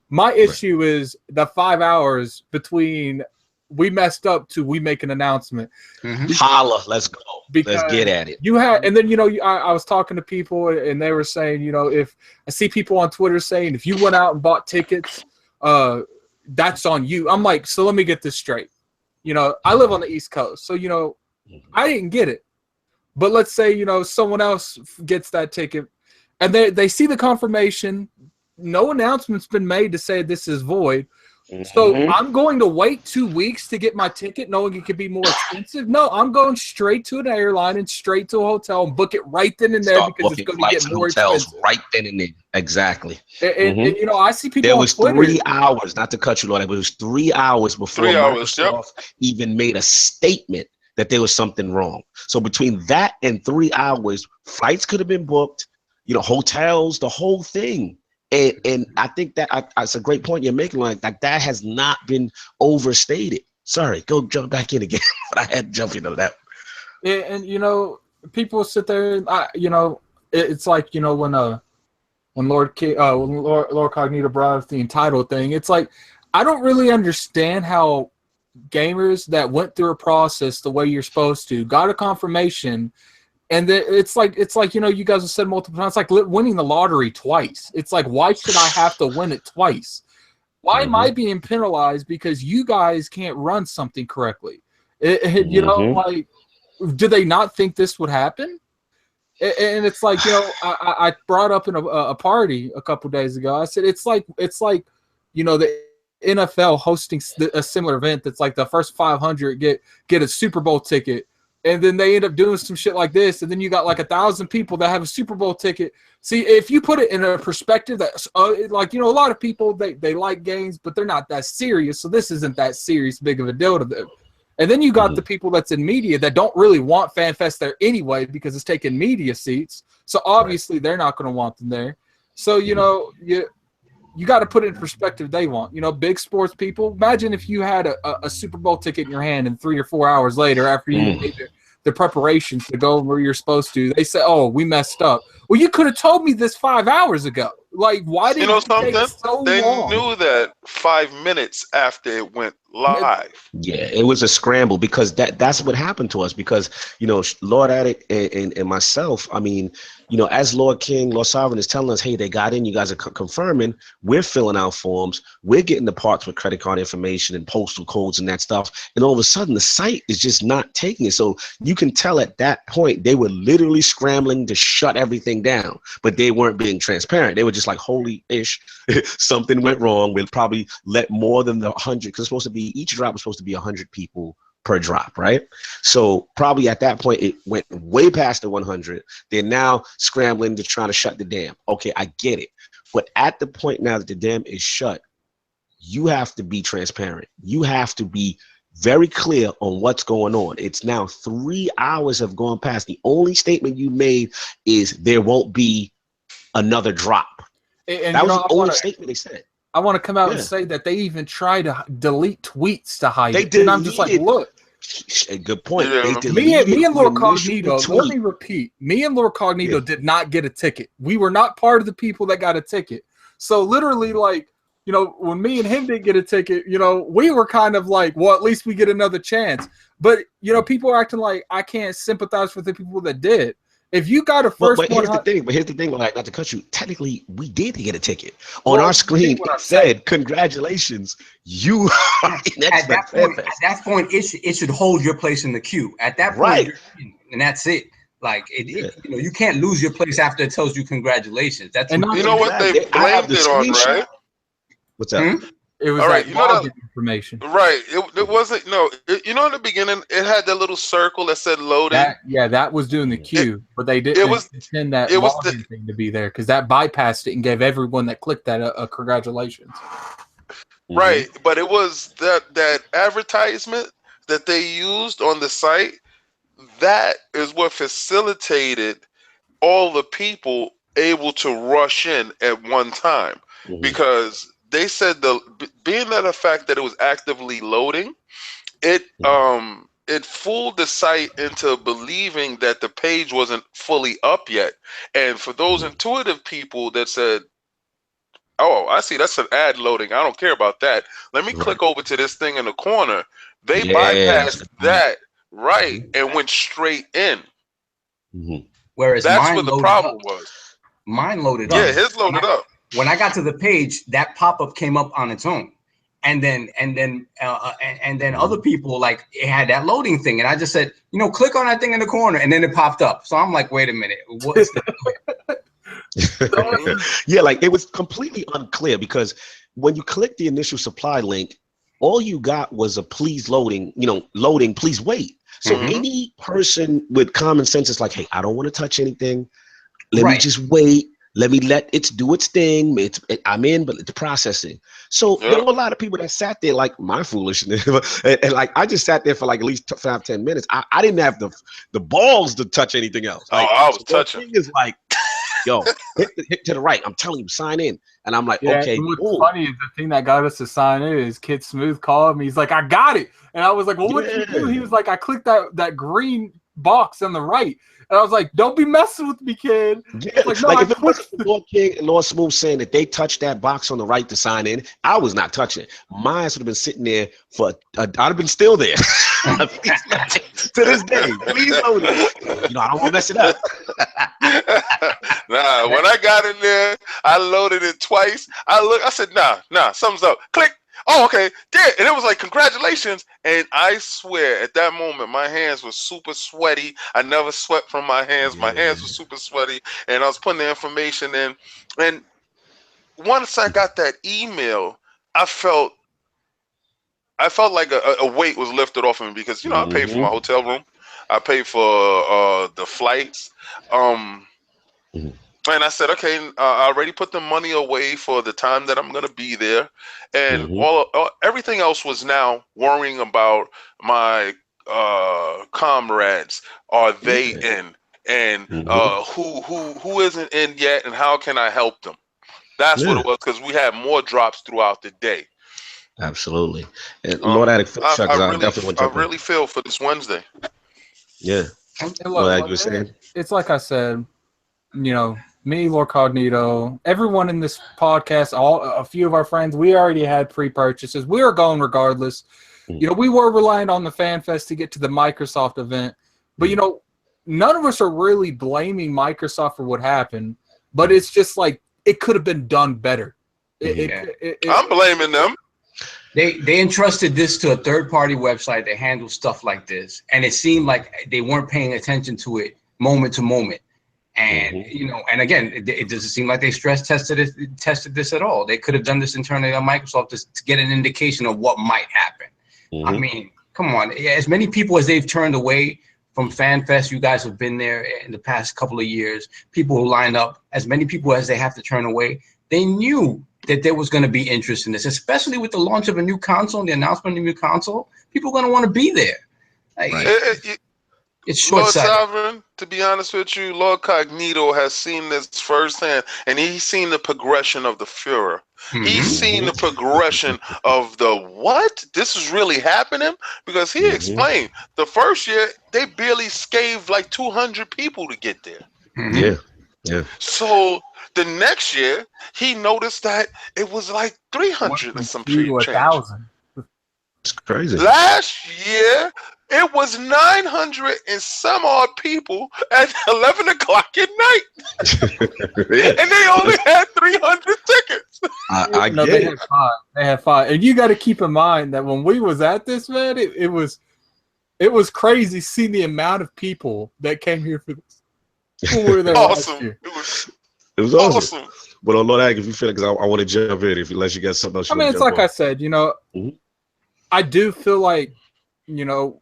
Speaker 2: My issue is the 5 hours between we messed up to we make an announcement.
Speaker 1: Holla, let's go. Let's get at it.
Speaker 2: I was talking to people, and they were saying, if I see people on Twitter saying, if you went out and bought tickets, that's on you. I'm like, so let me get this straight. I live on the East Coast, so I didn't get it. But let's say someone else gets that ticket, and they see the confirmation. No announcement's been made to say this is void. So I'm going to wait 2 weeks to get my ticket, knowing it could be more expensive. No, I'm going straight to an airline and straight to a hotel and book it right then and there, because it's going to get more expensive.
Speaker 1: Right then and there. Exactly.
Speaker 2: And I see people.
Speaker 1: There was
Speaker 2: on Twitter,
Speaker 1: 3 hours, not to cut you, Lord. It was 3 hours before Microsoft even made a statement that there was something wrong. So between that and 3 hours, flights could have been booked, hotels, the whole thing. And I think that's a great point you're making. Like that has not been overstated. Sorry, go jump back in again. But I had to jump into that.
Speaker 2: And people sit there. And it's like when Lord Cognito brought up the entitled thing. It's like, I don't really understand how gamers that went through a process the way you're supposed to got a confirmation. And it's like you guys have said multiple times, it's like winning the lottery twice. It's like, why should I have to win it twice? Why am I being penalized because you guys can't run something correctly? do they not think this would happen? And it's like, you know, I brought up in a party a couple days ago. I said it's like you know, the NFL hosting a similar event that's like the first 500 get a Super Bowl ticket, and then they end up doing some shit like this, and then you got like 1,000 people that have a Super Bowl ticket. See, if you put it in a perspective that's like, you know, a lot of people they like games, but they're not that serious, so this isn't that serious big of a deal to them. And then you got the people that's in media that don't really want FanFest there anyway because it's taking media seats. So obviously they're not going to want them there. So, you know, you got to put it in perspective they want. You know, big sports people, imagine if you had a Super Bowl ticket in your hand and 3 or 4 hours later after you made the preparations to go where you're supposed to, they say, oh, we messed up. Well, you could have told me this 5 hours ago. Like, why did it take so long?
Speaker 4: They knew that 5 minutes after it went live.
Speaker 1: Yeah, it was a scramble because that's what happened to us because, you know, Lord Addict and myself, I mean, you know, as Lord King, Lord Sovereign is telling us, hey, they got in, you guys are confirming, we're filling out forms, we're getting the parts with credit card information and postal codes and that stuff, and all of a sudden the site is just not taking it. So you can tell at that point they were literally scrambling to shut everything down, but they weren't being transparent. They were just like, holy ish, something went wrong. We'll probably let more than the 100, because it's supposed to be, each drop was supposed to be 100 people per drop, right? So probably at that point it went way past the 100. They're now scrambling to try to shut the dam. Okay, I get it. But at the point now that the dam is shut, you have to be transparent. You have to be very clear on what's going on. It's now 3 hours have gone past. The only statement you made is there won't be another drop.
Speaker 2: And
Speaker 1: that was the only statement they said.
Speaker 2: I want to come out and say that they even try to delete tweets to hide it.
Speaker 1: Deleted,
Speaker 2: and I'm just like, look.
Speaker 1: Good point.
Speaker 4: Yeah.
Speaker 1: Me
Speaker 2: and Lord Cognito, let me repeat. Me and Lord Cognito did not get a ticket. We were not part of the people that got a ticket. So literally, like, you know, when me and him didn't get a ticket, you know, we were kind of like, well, at least we get another chance. But, you know, people are acting like I can't sympathize with the people that did. If you got a first,
Speaker 1: but here's the thing. Like, not to cut you. Technically, we did get a ticket on our screen. It said, "Congratulations, you are in
Speaker 3: at that point, it should hold your place in the queue. At that point,
Speaker 1: right,
Speaker 3: and that's it. Like, you know, you can't lose your place after it tells you congratulations. That's
Speaker 4: and you know what they blamed it on, right?
Speaker 1: What's up?
Speaker 2: It was like login information.
Speaker 4: Right. It wasn't, you know, in the beginning, it had that little circle that said loading.
Speaker 2: That was doing the queue, but they didn't intend that login thing to be there because that bypassed it and gave everyone that clicked that a congratulations.
Speaker 4: Right. But it was that advertisement that they used on the site, that is what facilitated all the people able to rush in at one time because they said being that the fact that it was actively loading, it fooled the site into believing that the page wasn't fully up yet. And for those intuitive people that said, "Oh, I see, that's an ad loading. I don't care about that. Let me click over to this thing in the corner." They bypassed that, and went straight in.
Speaker 3: Whereas
Speaker 4: that's what the problem was.
Speaker 3: Mine loaded up.
Speaker 4: Yeah, his loaded up.
Speaker 3: When I got to the page, that pop-up came up on its own, and then other people, like, it had that loading thing, and I just said, you know, click on that thing in the corner, and then it popped up. So I'm like, wait a minute, what's that?
Speaker 1: Yeah, like it was completely unclear because when you click the initial supply link, all you got was a please loading, loading, please wait. So any person with common sense is like, hey, I don't want to touch anything. Let me just wait. Let me let it do its thing. I'm in, but it's processing. So there were a lot of people that sat there like my foolishness. and like I just sat there for like at least 5-10 minutes. I didn't have the balls to touch anything else. Like,
Speaker 4: I was touching.
Speaker 1: The thing is like, yo, hit to the right. I'm telling you, sign in. And I'm like, okay.
Speaker 2: What's funny is the thing that got us to sign in is Kid Smooth called me. He's like, I got it. And I was like, well, what did you do? He was like, I clicked that green box on the right. And I was like, don't be messing with me, kid.
Speaker 1: Yeah. Like, no, if it wasn't Lord King and Lord Smooth saying that they touched that box on the right to sign in, I was not touching it. Mine would have been sitting there I'd have been still there to this day. Please load it. I don't want to mess it up.
Speaker 4: Nah, when I got in there, I loaded it twice. I said, nah, something's up. Click. Oh, okay. Yeah, and it was like, congratulations. And I swear, at that moment, my hands were super sweaty. I never sweat from my hands. My hands were super sweaty, and I was putting the information in. And once I got that email, I felt like a weight was lifted off of me, because I paid for my hotel room, I paid for the flights, and I said, okay, I already put the money away for the time that I'm gonna be there, and everything else was now worrying about my comrades. Are they in? And who isn't in yet, and how can I help them? That's what it was, because we had more drops throughout the day.
Speaker 1: Absolutely. And Lord Addict,
Speaker 4: I really feel for this Wednesday.
Speaker 1: Yeah.
Speaker 2: Like you were saying? It's like I said, me, Lord Cognito, everyone in this podcast, a few of our friends, we already had pre-purchases. We were going regardless. We were relying on the Fanfest to get to the Microsoft event. But, none of us are really blaming Microsoft for what happened. But it's just like, it could have been done better.
Speaker 4: I'm blaming them.
Speaker 3: They entrusted this to a third-party website that handles stuff like this, and it seemed like they weren't paying attention to it moment to moment. And and again, it doesn't seem like they stress tested this at all. They could have done this internally on Microsoft to get an indication of what might happen. I mean, come on, as many people as they've turned away from FanFest, you guys have been there in the past couple of years. People who lined up, as many people as they have to turn away, they knew that there was going to be interest in this, especially with the launch of a new console and the announcement of a new console. People are going to want to be there. It's short-sighted.
Speaker 4: Lord Sovereign, to be honest with you, Lord Cognito has seen this firsthand, and he's seen the progression of the Führer. He's seen the progression of the what? This is really happening? Because he explained the first year, they barely scaved like 200 people to get there.
Speaker 1: Yeah.
Speaker 4: So the next year, he noticed that it was like 300 and some change.
Speaker 2: 1,000.
Speaker 1: It's crazy.
Speaker 4: Last year, it was 900 and some odd people at 11 o'clock at night. And they only had 300 tickets.
Speaker 1: I get it.
Speaker 2: They had five. And you got to keep in mind that when we was at this, man, it was crazy seeing the amount of people that came here for this. When we were there
Speaker 4: awesome.
Speaker 1: It was awesome. But on Lord Ag, if you feel like, because I want to jump in, unless you got something else.
Speaker 2: It's like I said, I do feel like, no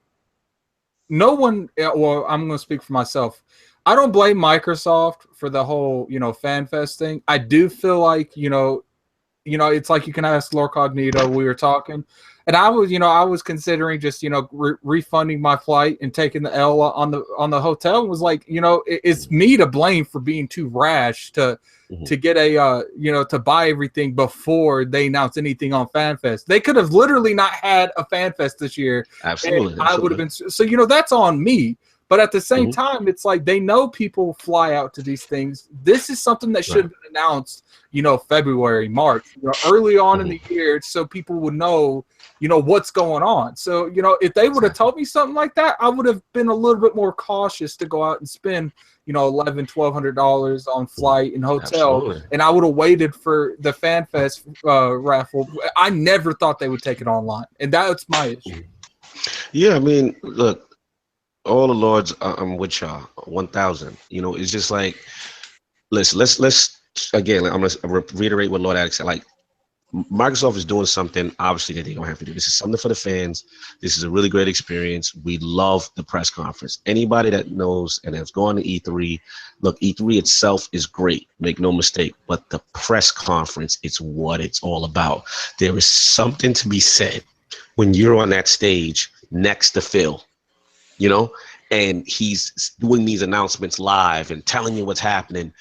Speaker 2: one. Well, I'm going to speak for myself. I don't blame Microsoft for the whole, FanFest thing. I do feel like, it's like you can ask Lord Cognito. We were talking, and I was considering just, refunding my flight and taking the L on the hotel. And was like, it's me to blame for being too rash to get to buy everything before they announce anything on FanFest. They could have literally not had a FanFest this year.
Speaker 1: Absolutely.
Speaker 2: I would have been. So, that's on me. But at the same time, it's like they know people fly out to these things. This is something that should have been announced, February, March, early on in the year, so people would know, what's going on. So, if they would have told me something like that, I would have been a little bit more cautious to go out and spend, $1,100-$1,200 on flight and hotel. Absolutely. And I would have waited for the FanFest raffle. I never thought they would take it online, and that's my issue.
Speaker 1: Yeah, I mean, look. All the Lords, I'm with y'all. 1,000. It's just like, let's again. I'm gonna reiterate what Lord Addict said. Like, Microsoft is doing something obviously that they don't have to do. This is something for the fans. This is a really great experience. We love the press conference. Anybody that knows and has gone to E3, look, E3 itself is great. Make no mistake. But the press conference, it's what it's all about. There is something to be said when you're on that stage next to Phil. And he's doing these announcements live and telling you what's happening,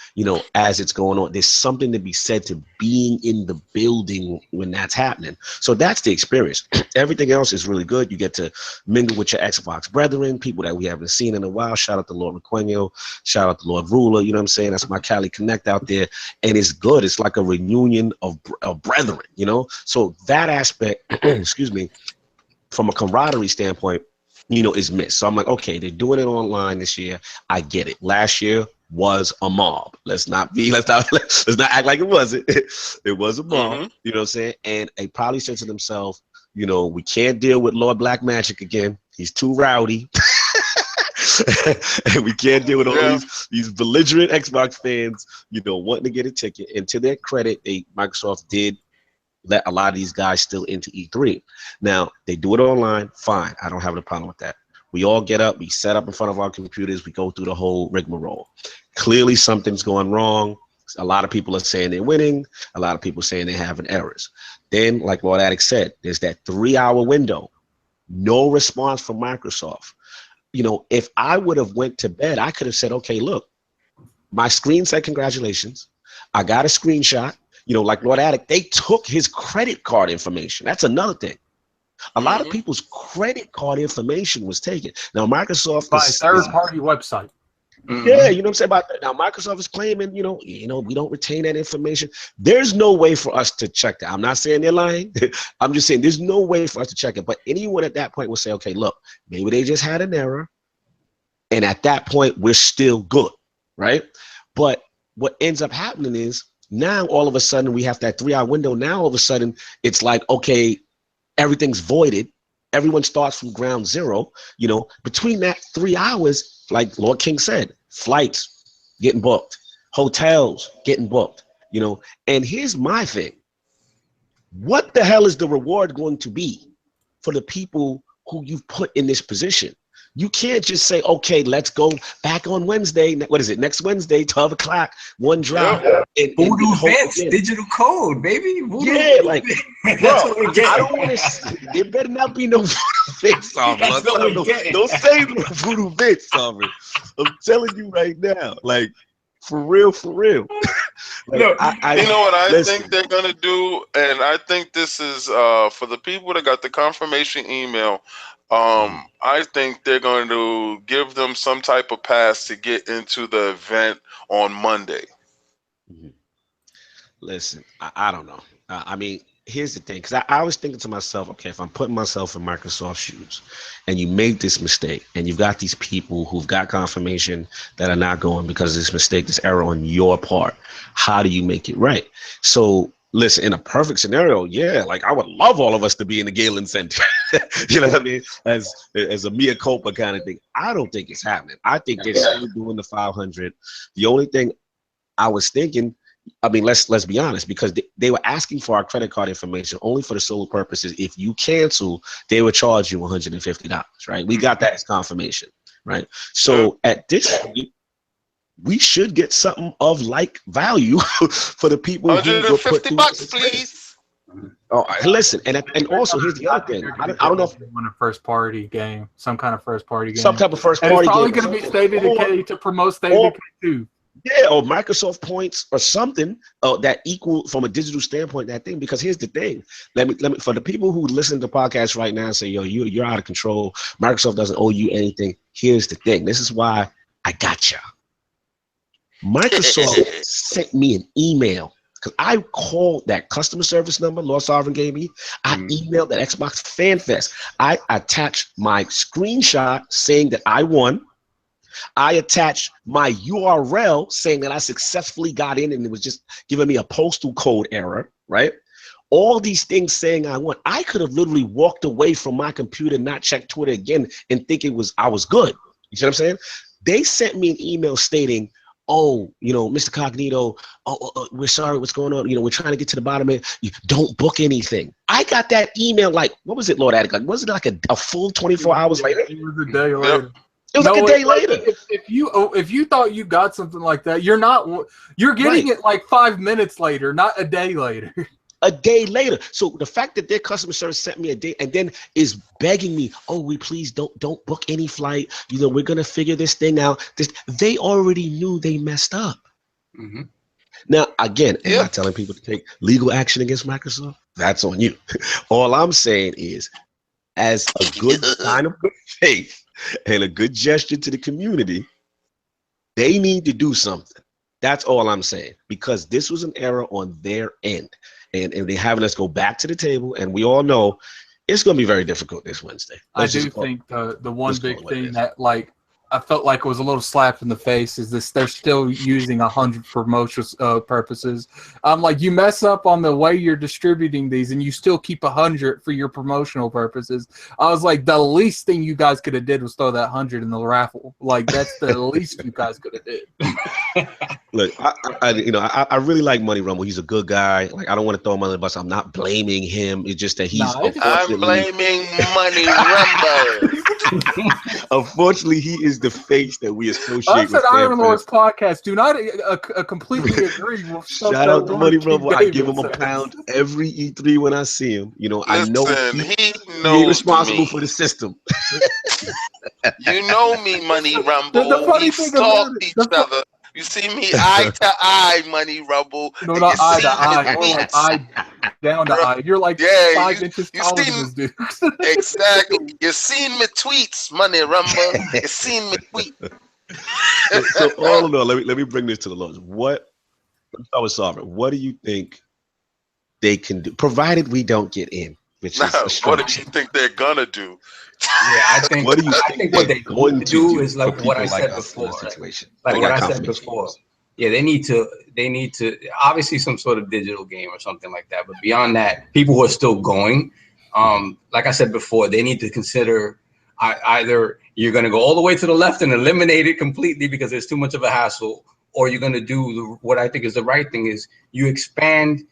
Speaker 1: as it's going on. There's something to be said to being in the building when that's happening. So that's the experience. Everything else is really good. You get to mingle with your Xbox brethren, people that we haven't seen in a while. Shout out to Lord Requeno. Shout out to Lord Ruler. You know what I'm saying? That's my Cali Connect out there. And it's good. It's like a reunion of brethren, So that aspect, excuse me, from a camaraderie standpoint, is missed. So I'm like, okay, they're doing it online this year. I get it. Last year, was a mob. Let's not act like it wasn't. It was a mob. You know what I'm saying? And they probably said to themselves, you know, we can't deal with Lord Black Magic again. He's too rowdy. And we can't deal with all these belligerent Xbox fans, you know, wanting to get a ticket. And to their credit, Microsoft did let a lot of these guys still into E3. Now, they do it online, fine. I don't have a problem with that. We all get up, we set up in front of our computers, we go through the whole rigmarole. Clearly, something's going wrong. A lot of people are saying they're winning. A lot of people saying they're having errors. Then, like Lord Attic said, there's that 3-hour window. No response from Microsoft. You know, if I would have went to bed, I could have said, okay, look, my screen said congratulations. I got a screenshot. You know, like Lord Attic, they took his credit card information. That's another thing. A lot of people's credit card information was taken. Now, Microsoft
Speaker 2: by a third-party website.
Speaker 1: Yeah, you know what I'm saying about that. Now, Microsoft is claiming, you know, we don't retain that information. There's no way for us to check that. I'm not saying they're lying. I'm just saying there's no way for us to check it. But anyone at that point will say, okay, look, maybe they just had an error. And at that point, we're still good, right? But what ends up happening is now all of a sudden we have that 3-hour window. Now all of a sudden it's like, okay, everything's voided. Everyone starts from ground zero. You know, between that 3 hours, like Lord King said, flights getting booked, hotels getting booked, you know. And here's my thing. What the hell is the reward going to be for the people who you've put in this position? You can't just say, okay, let's go back on Wednesday. What is it? Next Wednesday, 12 o'clock, one drop. And
Speaker 3: Voodoo Vents, digital code, baby.
Speaker 1: Voodoo like, bro, I don't want to. There better not be no Voodoo Vents, don't say Voodoo Vents, I'm telling you right now, like, for real. Like,
Speaker 4: you know what I think they're gonna do, and I think this is for the people that got the confirmation email. I think they're going to give them some type of pass to get into the event on Monday.
Speaker 1: Listen, I don't know. I mean, here's the thing, because I was thinking to myself, okay, if I'm putting myself in Microsoft shoes and you made this mistake and you've got these people who've got confirmation that are not going because of this mistake, this error on your part, how do you make it right? So listen, in a perfect scenario, yeah, like I would love all of us to be in the Galen Center. You know what I mean? As a mea culpa kind of thing. I don't think it's happening. I think they're still doing the 500. The only thing I was thinking, I mean, let's be honest, because they were asking for our credit card information only for the sole purposes. If you cancel, they would charge you $150, right? We got that as confirmation, right? So at this point, we should get something of like value for the people.
Speaker 4: $150, please.
Speaker 1: Oh, listen, and also here's the other thing. I don't know if
Speaker 2: they want a first party game, some kind of first party game,
Speaker 1: some type of first party.
Speaker 2: It's probably going to be State of Decay to promote State of Decay 2.
Speaker 1: Yeah, or Microsoft points or something that equal from a digital standpoint that thing. Because here's the thing. Let me for the people who listen to podcasts right now and say, yo, you're out of control. Microsoft doesn't owe you anything. Here's the thing. This is why I got you. Microsoft sent me an email because I called that customer service number Lord Sovereign gave me. I emailed that Xbox Fanfest. I attached my screenshot saying that I won. I attached my URL saying that I successfully got in and it was just giving me a postal code error, right? All these things saying I won. I could have literally walked away from my computer, not checked Twitter again, and think I was good. You see what I'm saying? They sent me an email stating, oh, you know, Mr. Cognito, we're sorry, what's going on? You know, we're trying to get to the bottom of it. You don't book anything. I got that email like, what was it, Lord Attic? Was it like a full 24 hours later?
Speaker 2: It was a day later.
Speaker 1: It was like a day later.
Speaker 2: If you thought you got something like that, you're getting it like 5 minutes later, not a day later.
Speaker 1: A day later. So the fact that their customer service sent me a day and then is begging me, oh, we please don't book any flight. You know, we're gonna figure this thing out. They already knew they messed up. Mm-hmm. Now, again, am I telling people to take legal action against Microsoft? That's on you. All I'm saying is, as a good sign of good faith and a good gesture to the community, they need to do something. That's all I'm saying, because this was an error on their end. And they're having us go back to the table, and we all know it's going to be very difficult this Wednesday.
Speaker 2: I do think the one big thing that, like, I felt like it was a little slap in the face. Is this they're still using 100 for promotional purposes? I'm like, you mess up on the way you're distributing these, and you still keep 100 for your promotional purposes. I was like, the least thing you guys could have did was throw that 100 in the raffle. Like that's the least you guys could have did.
Speaker 1: Look, I really like Money Rumble. He's a good guy. Like I don't want to throw him under the bus. I'm not blaming him. It's just that he's.
Speaker 4: I'm blaming Money Rumble.
Speaker 1: Unfortunately, he is the face that we associate
Speaker 2: Us
Speaker 1: with
Speaker 2: at Iron
Speaker 1: FanFest.
Speaker 2: Lords podcast do not completely agree with stuff.
Speaker 1: Shout out to Money Rumble. I
Speaker 2: Davis
Speaker 1: give him a
Speaker 2: says.
Speaker 1: pound every E3 when I see him. You know, I know
Speaker 4: Listen,
Speaker 1: he
Speaker 4: knows
Speaker 1: ain't responsible
Speaker 4: me.
Speaker 1: for the system.
Speaker 4: You know me, Money Rumble.
Speaker 2: The funny
Speaker 4: We
Speaker 2: thing
Speaker 4: stalk
Speaker 2: about it-
Speaker 4: each other. You see me eye to eye, Money Rumble.
Speaker 2: No,
Speaker 4: and
Speaker 2: not
Speaker 4: you
Speaker 2: eye
Speaker 4: see
Speaker 2: to eye,
Speaker 4: me
Speaker 2: more like
Speaker 4: tweets.
Speaker 2: eye down to eye. You're like
Speaker 4: Yeah,
Speaker 2: 5
Speaker 4: you-
Speaker 2: inches
Speaker 4: you
Speaker 2: taller than
Speaker 4: seen-
Speaker 2: this dude.
Speaker 4: Exactly. You seen me tweets, Money Rumble. You seen me tweet.
Speaker 1: So all in all, let me bring this to the Lords. Let's start with Sovereign. What do you think they can do, provided we don't get in? Which
Speaker 4: Now,
Speaker 1: is a
Speaker 4: what
Speaker 1: strong
Speaker 4: do you think they're gonna do?
Speaker 3: Yeah, I think.
Speaker 1: What do you
Speaker 3: I
Speaker 1: think
Speaker 3: think what
Speaker 1: they're
Speaker 3: they
Speaker 1: going
Speaker 3: need
Speaker 1: to
Speaker 3: to do is
Speaker 1: for
Speaker 3: like what I
Speaker 1: people
Speaker 3: said
Speaker 1: us in
Speaker 3: before.
Speaker 1: this situation?
Speaker 3: Like
Speaker 1: They
Speaker 3: what
Speaker 1: got
Speaker 3: I said
Speaker 1: confirmation
Speaker 3: before.
Speaker 1: games.
Speaker 3: Yeah, they need to obviously some sort of digital game or something like that. But beyond that, people who are still going, like I said before, they need to consider either you're going to go all the way to the left and eliminate it completely because there's too much of a hassle, or you're going to do what I think is the right thing is you expand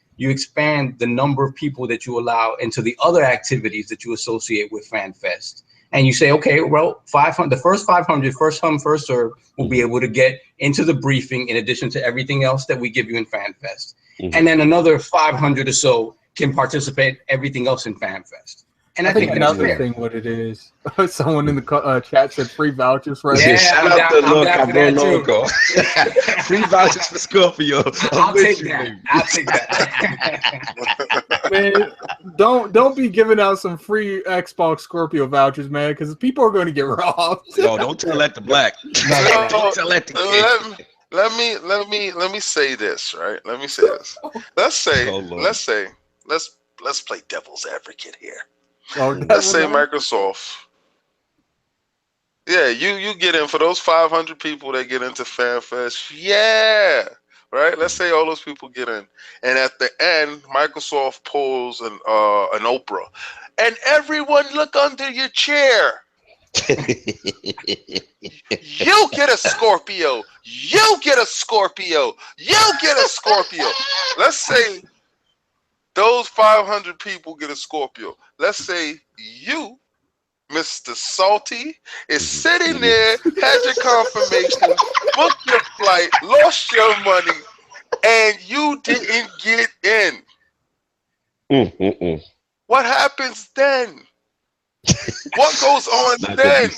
Speaker 3: the number of people that you allow into the other activities that you associate with FanFest. And you say, okay, well, 500, the first 500, first come, first serve, will be able to get into the briefing in addition to everything else that we give you in FanFest. And then another 500 or so can participate everything else in FanFest. And
Speaker 2: I think
Speaker 3: that's
Speaker 2: another
Speaker 3: fair.
Speaker 2: thing, what it is, someone in the chat said free vouchers for
Speaker 3: Yeah,
Speaker 1: Shout
Speaker 3: I'm
Speaker 1: out
Speaker 3: down-
Speaker 1: to
Speaker 3: I'm
Speaker 1: Lord
Speaker 3: down for that too.
Speaker 1: Cabrón. Free vouchers for Scorpio.
Speaker 3: I'll
Speaker 1: I'm with
Speaker 3: take
Speaker 1: you,
Speaker 3: that.
Speaker 1: baby.
Speaker 3: I'll take that.
Speaker 2: Man, don't be giving out some free Xbox Scorpio vouchers, man, because people are going to get robbed.
Speaker 1: Yo, don't tell that to Black. Don't tell that to kid.
Speaker 4: Let me say this, right? Let me say this. Let's play devil's advocate here. Let's say Microsoft. Yeah, you get in for those 500 people that get into FanFest. Yeah, right. Let's say all those people get in, and at the end, Microsoft pulls an Oprah, and everyone look under your chair. You get a Scorpio. You get a Scorpio. You get a Scorpio. Let's say those 500 people get a Scorpio. Let's say you, Mr. Salty, is sitting there, had your confirmation, booked your flight, lost your money, and you didn't get in. What happens then? What goes on
Speaker 1: Not
Speaker 4: then?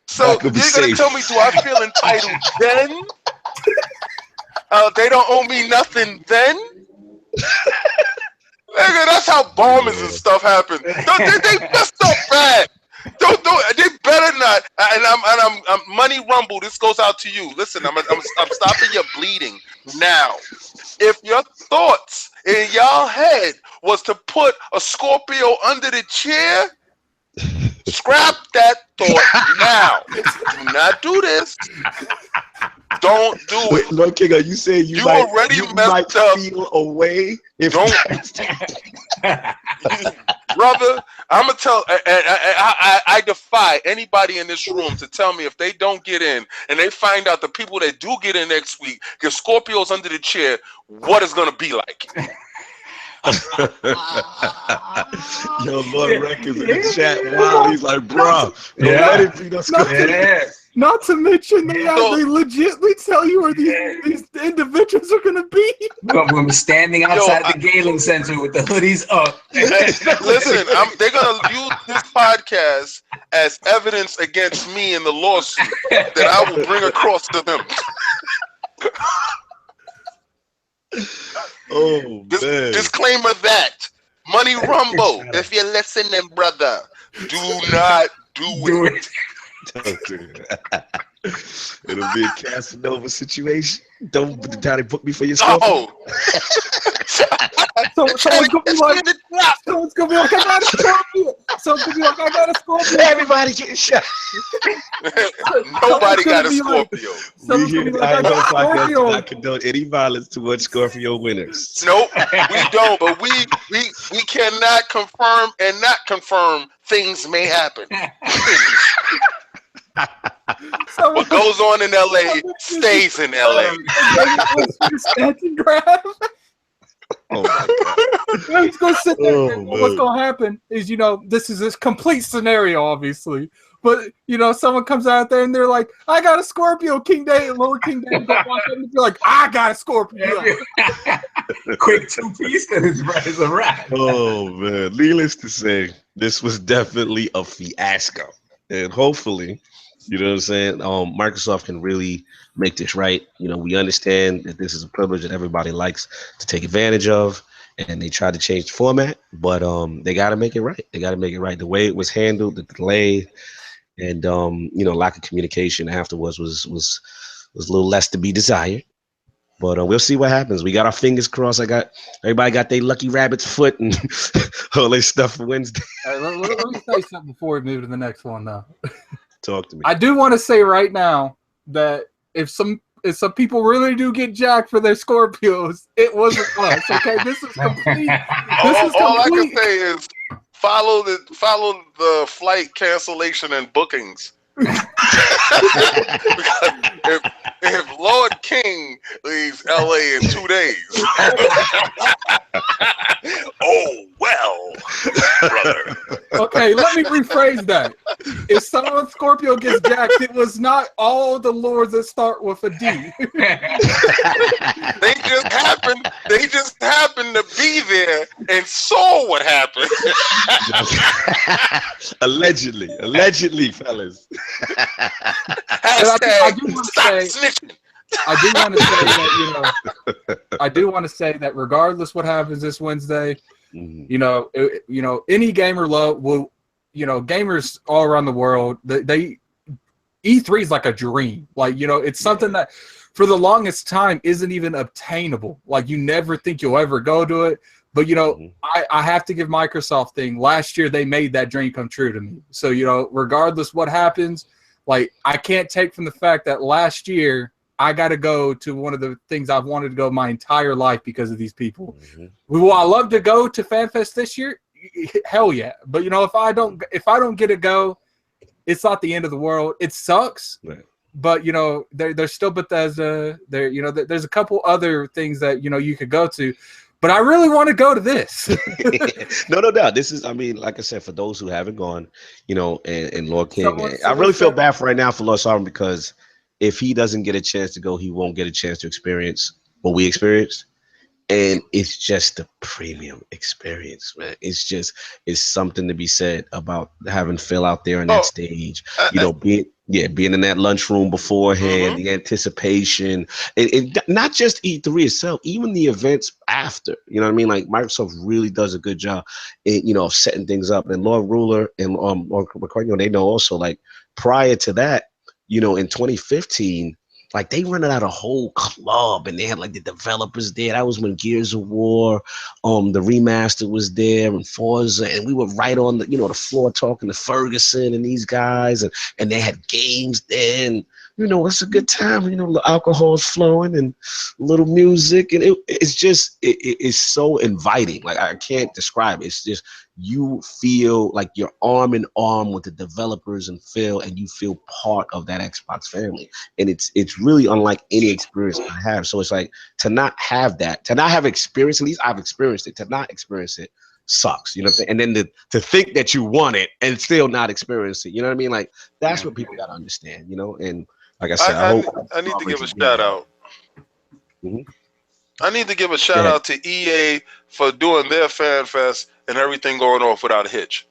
Speaker 4: So you're
Speaker 1: gonna be
Speaker 4: gonna
Speaker 1: safe.
Speaker 4: tell me, do I feel entitled then? They don't owe me nothing then? Nigga, that's how bombings and stuff happen. They messed up bad. They better not. And I'm Money Rumble. This goes out to you. Listen, I'm stopping your bleeding now. If your thoughts in y'all head was to put a Scorpio under the chair, scrap that thought now. Do not do this. Don't do it.
Speaker 1: Lord King, are you saying you might,
Speaker 4: already
Speaker 1: you
Speaker 4: messed
Speaker 1: might
Speaker 4: up.
Speaker 1: feel away if
Speaker 4: Don't, brother. I'm gonna tell. I defy anybody in this room to tell me if they don't get in and they find out the people that do get in next week get Scorpios under the chair, what it's gonna be like.
Speaker 1: Yo, Lord Rec is in the chat. Wow, he's like, bro, don't let it be no Scorpio.
Speaker 2: Not to mention they legitly tell you where these individuals are going to be.
Speaker 3: When we're standing outside the Galen Center with the hoodies up.
Speaker 4: Listen, they're going to use this podcast as evidence against me in the lawsuit that I will bring across to them.
Speaker 1: Oh, man.
Speaker 4: Disclaimer that Money Rumble, if you're listening, brother, do not do it.
Speaker 1: Don't do that. It'll be a Casanova situation. Don't try to book me for your stuff.
Speaker 4: Oh.
Speaker 2: Someone's gonna be like, I got a Scorpio. Someone's gonna be like, I got a Scorpio.
Speaker 1: Everybody getting shot.
Speaker 4: Nobody got a Scorpio.
Speaker 1: We here at I Know Podcast do not condone any violence towards Scorpio winners.
Speaker 4: Nope, we don't. But we cannot confirm and not confirm things may happen. What goes on in LA stays in LA.
Speaker 1: Oh my God.
Speaker 2: He's gonna sit there. What's gonna happen is, this is this complete scenario, obviously. But someone comes out there and they're like, "I got a Scorpio, King Day, and Lord King Day." Go watch it and you're like, "I got a Scorpio."
Speaker 3: Quick 2-piece and it's a wrap.
Speaker 1: Oh man! Needless to say, this was definitely a fiasco, and hopefully, you know what I'm saying, Microsoft can really make this right. We understand that this is a privilege that everybody likes to take advantage of, and they tried to change the format, but they got to make it right. They got to make it right. The way it was handled, the delay, and lack of communication afterwards was a little less to be desired. But we'll see what happens. We got our fingers crossed. Everybody got their lucky rabbit's foot and all this stuff for Wednesday.
Speaker 2: All right, let me say something before we move to the next one, though.
Speaker 1: Talk to me.
Speaker 2: I do want to say right now that if some people really do get jacked for their Scorpios, it wasn't us. Okay, this is complete.
Speaker 4: All I can say is follow the flight cancellation and bookings. if Lord King leaves LA in 2 days, oh well, brother.
Speaker 2: Okay, let me rephrase that. If someone Scorpio gets jacked, it was not all the lords that start with a D.
Speaker 4: They just happened to be there and saw what happened.
Speaker 1: Allegedly, fellas.
Speaker 4: Hashtag
Speaker 2: I do want to say that regardless what happens this Wednesday, any gamer will, gamers all around the world, they E3 is like a dream. Like, it's something that for the longest time isn't even obtainable. Like, you never think you'll ever go to it. But, I have to give Microsoft thing. Last year, they made that dream come true to me. So, regardless what happens, like, I can't take from the fact that last year I got to go to one of the things I've wanted to go my entire life because of these people. Mm-hmm. Will I love to go to FanFest this year? Hell yeah. But, if I don't get to go, it's not the end of the world. It sucks. Right. But, there's still Bethesda. There's a couple other things that, you could go to. But I really want to go to this.
Speaker 1: No doubt. This is, like I said, for those who haven't gone, and Lord King, I really feel bad for right now for Lord Sovereign, because if he doesn't get a chance to go, he won't get a chance to experience what we experienced. And it's just a premium experience, man. It's something to be said about having Phil out there on that stage, being in that lunchroom beforehand, the anticipation, and not just E3 itself, even the events after, like Microsoft really does a good job, of setting things up. And Lord Ruler and they know also, like, prior to that, in 2015, like, they rented out a whole club and they had like the developers there. That was when Gears of War, the remaster was there, and Forza, and we were right on the, the floor talking to Ferguson and these guys, and they had games there, and it's a good time. The alcohol's flowing and a little music, and it's so inviting. Like, I can't describe it. It's just, you feel like you're arm in arm with the developers and Phil, and you feel part of that Xbox family. And it's really unlike any experience I have. So it's like, to not have that, to not have experience, at least I've experienced it, to not experience it sucks. You know what I'm saying? And then to think that you want it and still not experience it. You know what I mean? Like, that's what people got to understand, and like I said,
Speaker 4: I need to give a shout out. Mm-hmm. I need to give a shout out to EA for doing their FanFest and everything going off without a hitch.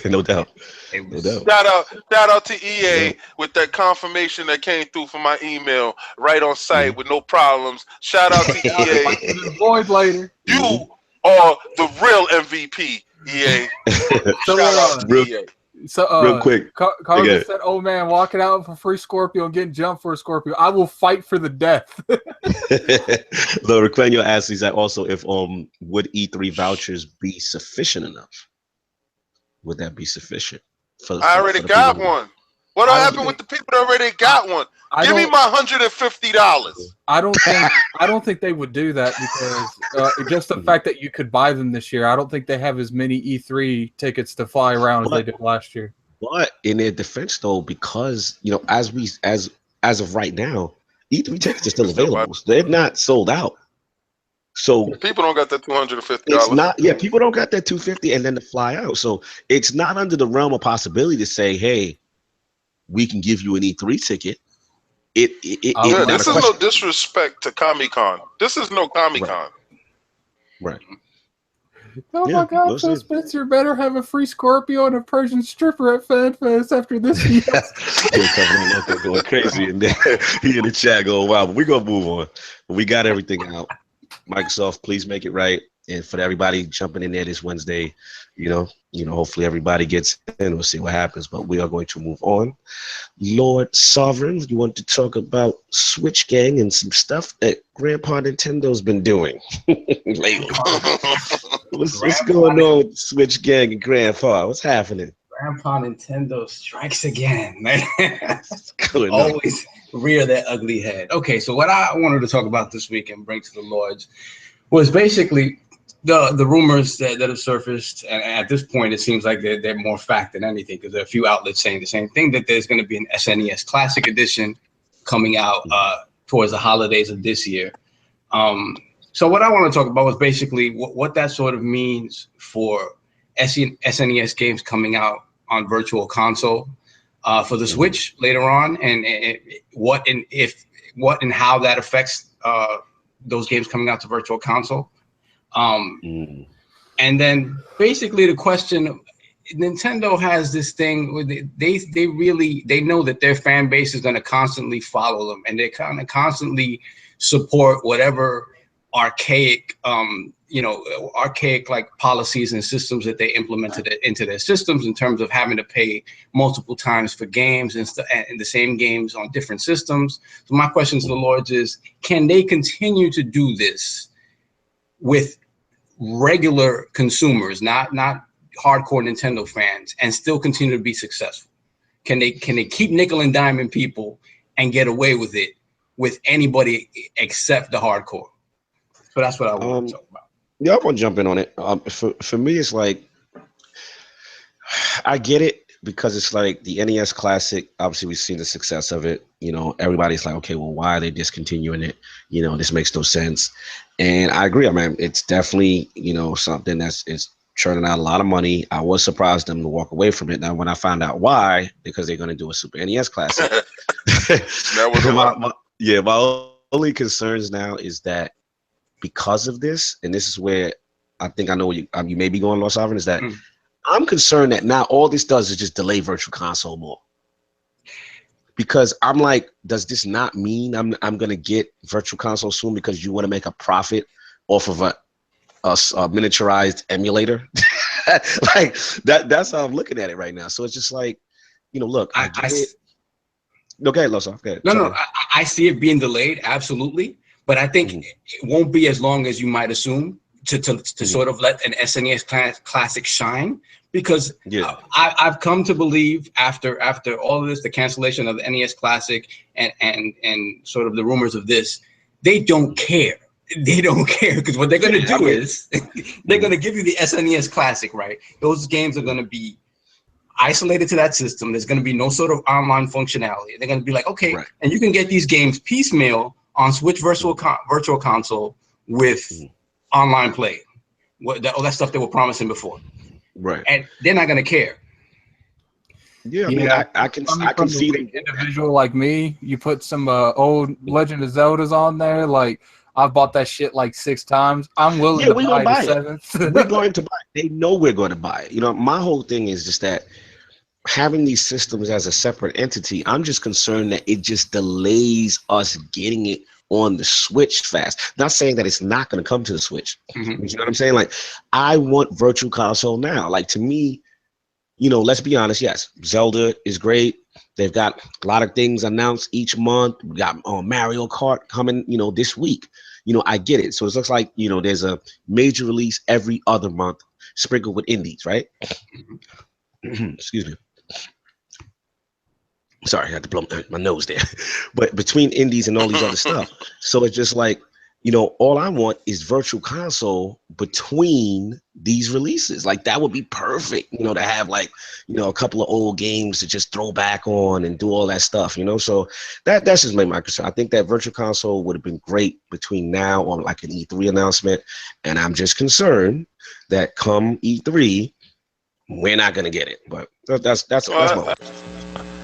Speaker 1: No doubt.
Speaker 4: Shout out to EA with that confirmation that came through from my email right on site with no problems. Shout out to EA.
Speaker 2: Void later.
Speaker 4: You are the real MVP, EA. Shout out to EA.
Speaker 2: So,
Speaker 1: real quick,
Speaker 2: Carlos said, "Oh man, walking out for free Scorpio and getting jumped for a Scorpio. I will fight for the death."
Speaker 1: The Requenio asks, is that also if would E3 vouchers be sufficient enough? Would that be sufficient?
Speaker 4: I already got one. What happened with the people that already got one? Give me my $150.
Speaker 2: I don't think they would do that because just the fact that you could buy them this year, I don't think they have as many E3 tickets to fly around as they did last year.
Speaker 1: But in their defense, though, because as of right now, E3 tickets are still available. So they've not sold out. So
Speaker 4: people don't got that $250.
Speaker 1: It's not. Yeah, people don't got that $250 and then to fly out. So it's not under the realm of possibility to say, hey, we can give you an E3 ticket. This is
Speaker 4: no disrespect to Comic-Con. This is no Comic-Con.
Speaker 1: Right.
Speaker 2: Oh my God, Phil Spencer better have a free Scorpio and a Persian stripper at FanFest after this year.
Speaker 1: He's going crazy in there. He in the chat going wild. But we're going to move on. But we got everything out. Microsoft, please make it right. And for everybody jumping in there this Wednesday, hopefully everybody gets in. We'll see what happens. But we are going to move on. Lord Sovereign, you want to talk about Switch Gang and some stuff that Grandpa Nintendo's been doing lately. What's going on with Switch Gang and Grandpa? What's happening?
Speaker 3: Grandpa Nintendo strikes again, man. Always rear that ugly head. Okay, so what I wanted to talk about this week and bring to the Lords was basically the rumors that have surfaced, and at this point it seems like they're more fact than anything, because there are a few outlets saying the same thing, that there's going to be an SNES Classic Edition coming out towards the holidays of this year. So what I want to talk about was basically what that sort of means for SNES games coming out on Virtual Console for the Switch later on, and what and how that affects those games coming out to Virtual Console. And then basically the question, Nintendo has this thing where they know that their fan base is going to constantly follow them, and they kind of constantly support whatever archaic like policies and systems that they implemented into their systems, in terms of having to pay multiple times for games and the same games on different systems. So my question to the Lords is, can they continue to do this with regular consumers, not hardcore Nintendo fans, and still continue to be successful? Can they keep nickel and diming people and get away with it with anybody except the hardcore? So that's what I want to talk about.
Speaker 1: Yeah, I want to jump in on it. For me, it's like, I get it, because it's like the NES Classic, obviously we've seen the success of it. Everybody's like, okay, well, why are they discontinuing it? This makes no sense. And I agree. I mean, it's definitely, something it's churning out a lot of money. I was surprised them to walk away from it. Now, when I found out why, because they're going to do a Super NES Classic. My only concerns now is that, because of this, and this is where I think I know where you may be going, Lord Sovereign, is that I'm concerned that now all this does is just delay Virtual Console more. Because I'm like, does this not mean I'm gonna get Virtual Console soon because you want to make a profit off of a miniaturized emulator? Like that's how I'm looking at it right now. So it's just like, look, I get it. Okay, Lord Sovereign.
Speaker 3: No, I see it being delayed, absolutely. But I think it won't be as long as you might assume to sort of let an SNES Classic shine, because I've come to believe after all of this, the cancellation of the NES Classic and sort of the rumors of this, they don't care. They don't care, because what they're going to do is they're going to give you the SNES Classic, right? Those games are going to be isolated to that system. There's going to be no sort of online functionality. They're going to be like, okay, and you can get these games piecemeal on Switch Virtual Console with online play, all that stuff they were promising before,
Speaker 1: right?
Speaker 3: And they're not gonna care.
Speaker 1: Yeah, I mean, I can see
Speaker 2: an individual like me. You put some old Legend of Zeldas on there, like I've bought that shit like 6 times. I'm willing to buy the 7th.
Speaker 1: We're going to buy it. They know we're going to buy it. My whole thing is just that having these systems as a separate entity, I'm just concerned that it just delays us getting it on the Switch fast. Not saying that it's not going to come to the Switch. You know what I'm saying? Like, I want Virtual Console now. Like, to me, let's be honest. Yes, Zelda is great. They've got a lot of things announced each month. We got Mario Kart coming, this week. I get it. So it looks like, there's a major release every other month sprinkled with indies, right? Excuse me. Sorry, I had to blow my nose there. But between indies and all these other stuff, so it's just like, all I want is virtual console between these releases. Like that would be perfect, to have like, a couple of old games to just throw back on and do all that stuff, So that's just my concern. I think that virtual console would have been great between now or like an E3 announcement. And I'm just concerned that come E3, we're not gonna get it. But that's my hope.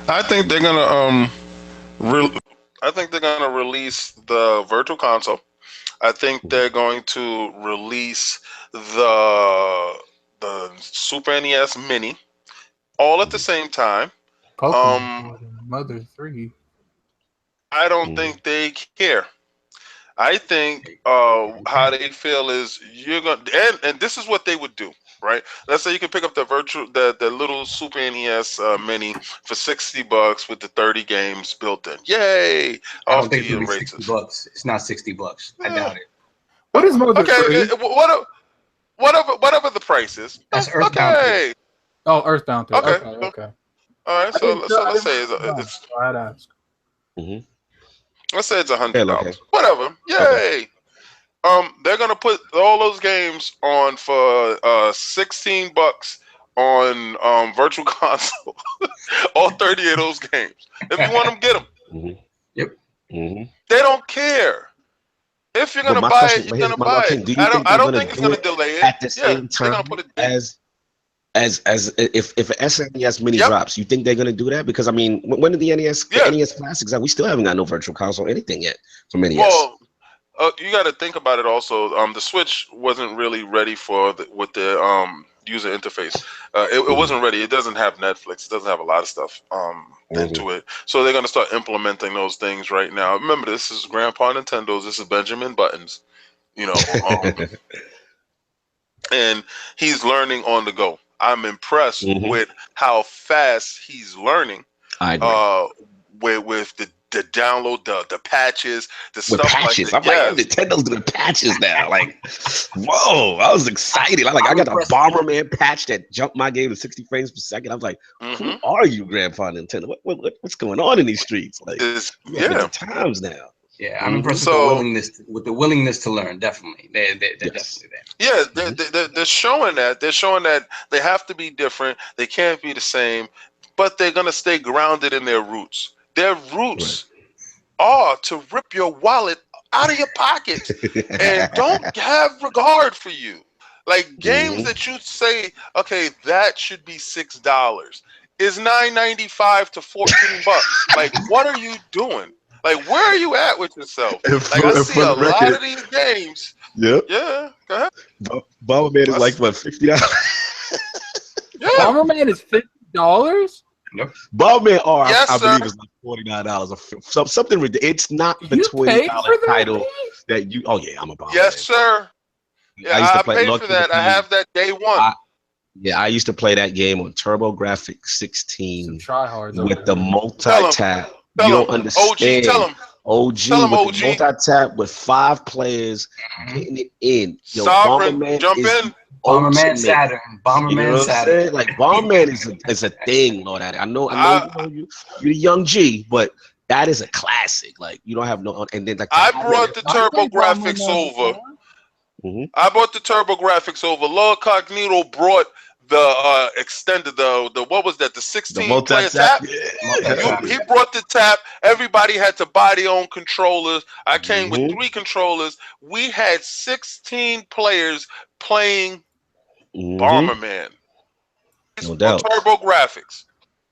Speaker 4: I think they're gonna release the virtual console. I think they're going to release the Super NES Mini all at the same time.
Speaker 2: Pokemon Mother 3.
Speaker 4: I don't think they care. I think how they feel is you're gonna and this is what they would do, right? Let's say you can pick up the little Super NES Mini for $60 with the 30 games built in. Yay!
Speaker 3: I don't think it'll be $60. It's not $60. I doubt it.
Speaker 2: What is Mother 3?
Speaker 4: Whatever the price is.
Speaker 3: That's Earthbound.
Speaker 2: Okay. Oh, Earthbound 3.
Speaker 4: Okay.
Speaker 2: Okay.
Speaker 4: All right. So let's say it's.
Speaker 2: I'd ask.
Speaker 4: Let's say it's $100.
Speaker 1: Okay.
Speaker 4: Whatever. Yay.
Speaker 1: Okay.
Speaker 4: They're gonna put all those games on for $16 on virtual console. All 30 of those games. If you want them, get them.
Speaker 3: Yep.
Speaker 4: They don't care. If you're gonna buy it, you're gonna buy it. I don't think it's gonna delay it.
Speaker 1: At the same time as if an SNES Mini drops, you think they're gonna do that? Because I mean, when did the NES Classics out? We still haven't got no virtual console or anything yet from NES.
Speaker 4: Well, you got to think about it also. The Switch wasn't really ready for with the user interface. It wasn't ready. It doesn't have Netflix. It doesn't have a lot of stuff into it. So they're gonna start implementing those things right now. Remember, this is Grandpa Nintendo's. This is Benjamin Buttons. And he's learning on the go. I'm impressed with how fast he's learning.
Speaker 1: I agree.
Speaker 4: With the download, the patches, the
Speaker 1: with
Speaker 4: stuff
Speaker 1: patches.
Speaker 4: like that.
Speaker 1: I'm like, Nintendo's doing patches now. Like, whoa, I was excited. I got a Bomberman patch that jumped my game to 60 frames per second. I was like, who are you, Grandpa Nintendo? What's going on in these streets? Like, the times now.
Speaker 3: Yeah, I'm impressed with the willingness to learn. Definitely, they're definitely there.
Speaker 4: Yeah, they're showing that. They're showing that they have to be different. They can't be the same, but they're gonna stay grounded in their roots. Their roots are to rip your wallet out of your pockets and don't have regard for you. Like games that you say, okay, that should be $6 is $9.95 to $14. Like, what are you doing? Like, where are you at with yourself? Like, I see a lot of these games.
Speaker 1: Yep.
Speaker 4: Yeah, go ahead.
Speaker 1: Bomberman is like, what, $50?
Speaker 4: Yeah.
Speaker 2: Bomberman is $50?
Speaker 3: Nope.
Speaker 1: Bomberman R, I
Speaker 4: sir.
Speaker 1: believe, is like $49 or something ridiculous. It's not the $20 title that you. Oh yeah, I'm a Bomberman.
Speaker 4: Yes, sir. Yeah, I paid for that. I have that day one.
Speaker 1: I used to play that game on TurboGrafx 16 with the multi-tap. You don't understand.
Speaker 4: OG, tell him.
Speaker 1: OG with the multi-tap with 5 players getting it in. Yo,
Speaker 4: Sovereign, jump in.
Speaker 3: Bomberman Saturn. Bomberman Saturn.
Speaker 1: Like Bomberman is a thing, Lord. I know you're a young G, but that is a classic. Like you don't have no. And then like
Speaker 4: I brought the TurboGrafx over. I brought the TurboGrafx over. Lord Cognito brought the extended the what was that, the 16 player tap? He brought the tap. Everybody had to buy their own controllers. I came with 3 controllers. We had 16 players playing Bomberman.
Speaker 1: No doubt.
Speaker 4: TurboGrafx.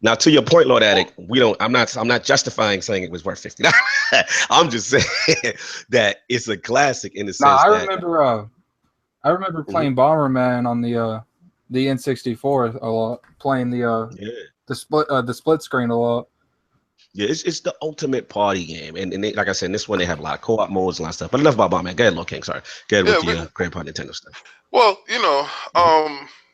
Speaker 1: Now, to your point, Lord Addict, I'm not justifying saying it was worth $50. I'm just saying that it's a classic in the sense.
Speaker 2: I remember playing Bomberman on the N64 a lot, playing the split screen a lot.
Speaker 1: Yeah, it's the ultimate party game, and they, like I said, in this one they have a lot of co-op modes and a lot of stuff. But enough about Bomberman. Go ahead, Lord King. Sorry, go ahead with the Grandpa Nintendo stuff.
Speaker 4: Well,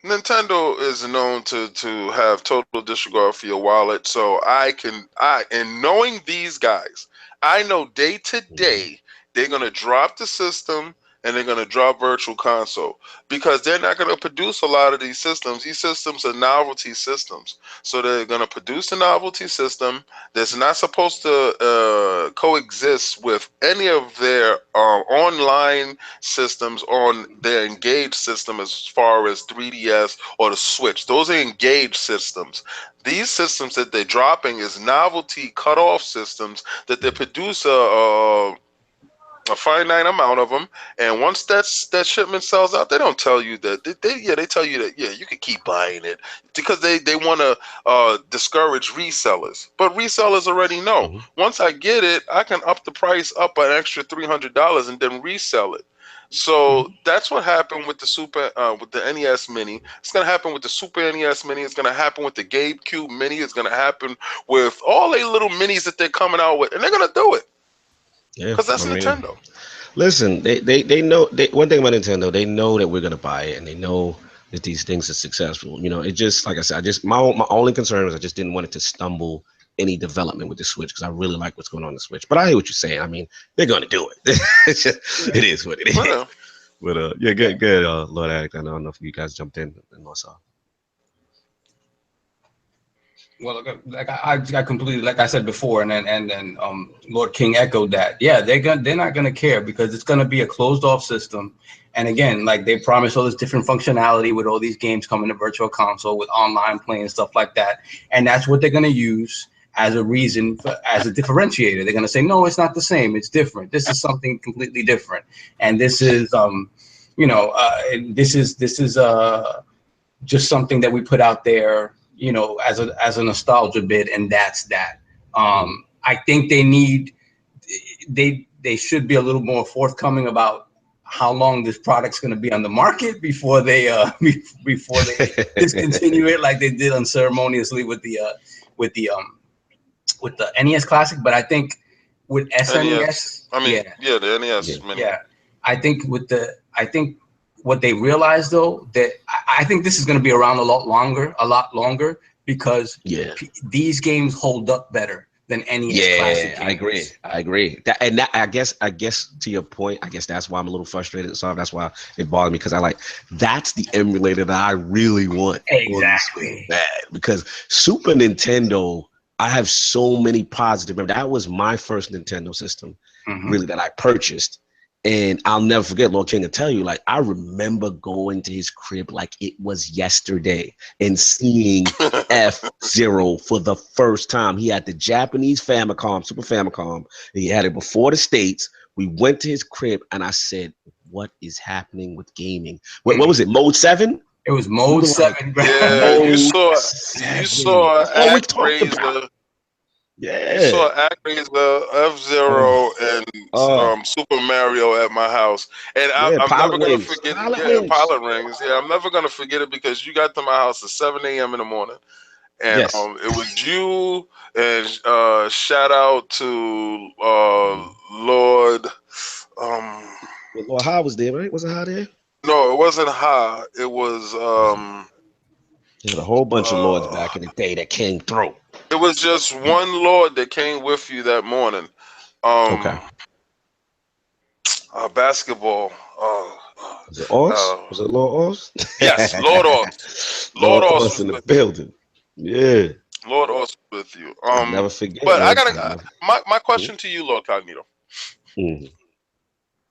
Speaker 4: Nintendo is known to have total disregard for your wallet. So and knowing these guys, I know day to day they're gonna drop the system. and they're going to drop Virtual Console because they're not going to produce a lot of these systems. These systems are novelty systems. So they're going to produce a novelty system that's not supposed to coexist with any of their online systems on their Engage system as far as 3DS or the Switch. Those are Engage systems. These systems that they're dropping is novelty cutoff systems that they produce a finite amount of them, and once that shipment sells out, they don't tell you that. They tell you that you can keep buying it because they want to discourage resellers. But resellers already know once I get it, I can up the price up an extra $300 and then resell it. So that's what happened with the with the NES Mini. It's gonna happen with the Super NES Mini. It's gonna happen with the GameCube Mini. It's gonna happen with all the little minis that they're coming out with, and they're gonna do it.
Speaker 1: Yeah,
Speaker 4: Because that's Nintendo.
Speaker 1: Listen, they know one thing about Nintendo, they know that we're gonna buy it, and they know that these things are successful. You know, it just like I said, my only concern was I just didn't want it to stumble any development with the Switch because I really like what's going on in the Switch. But I hear what you're saying. I mean, they're gonna do it. It is what it is.
Speaker 4: Well,
Speaker 1: but yeah, good, Lord Addict. I don't know if you guys jumped in and also.
Speaker 3: Well, like I completely, like I said before, and then Lord King echoed that. Yeah, they're not gonna care because it's gonna be a closed off system. And again, like they promise all this different functionality with all these games coming to Virtual Console with online play and stuff like that. And that's what they're gonna use as a reason as a differentiator. They're gonna say, no, it's not the same. It's different. This is something completely different. And this is this is just something that we put out there, you know, as a nostalgia bit, and that's that. I think they should be a little more forthcoming about how long this product's going to be on the market before they discontinue it like they did unceremoniously with the NES Classic. But I think with SNES,
Speaker 4: the NES Mini.
Speaker 3: Yeah, I think what they realized though, that I think this is going to be around a lot longer because these games hold up better than NES Classic games.
Speaker 1: I agree. I guess to your point, I guess that's why I'm a little frustrated. So that's why it bothered me because that's the emulator that I really want.
Speaker 3: Exactly.
Speaker 1: Bad because Super Nintendo, I have so many positive memories. That was my first Nintendo system, really, that I purchased. And I'll never forget, Lord King will tell you, like, I remember going to his crib like it was yesterday and seeing F-Zero for the first time. He had the Japanese Famicom, Super Famicom. He had it before the States. We went to his crib and I said, what is happening with gaming? What was it, Mode 7?
Speaker 3: It was Mode 7.
Speaker 4: Yeah, you saw ActRaiser.
Speaker 1: Yeah.
Speaker 4: You saw ActRaiser, F-Zero, and Super Mario at my house. And I'm never going to forget it. Pilot Rings. Yeah, I'm never going to forget it because you got to my house at 7 a.m. in the morning. And it was you, and shout out to Lord.
Speaker 1: Lord Ha was there, right? Wasn't Ha there?
Speaker 4: No, it wasn't Ha. It was.
Speaker 1: There was a whole bunch of lords back in the day that came through.
Speaker 4: It was just one Lord that came with you that morning. Basketball.
Speaker 1: Was it Oz? Was it Lord Oz?
Speaker 4: Yes, Lord Oz. Lord Oz was
Speaker 1: in the building. Yeah.
Speaker 4: Lord Oz with you.
Speaker 1: I'll never forget.
Speaker 4: But I gotta. My question to you, Lord Cognito.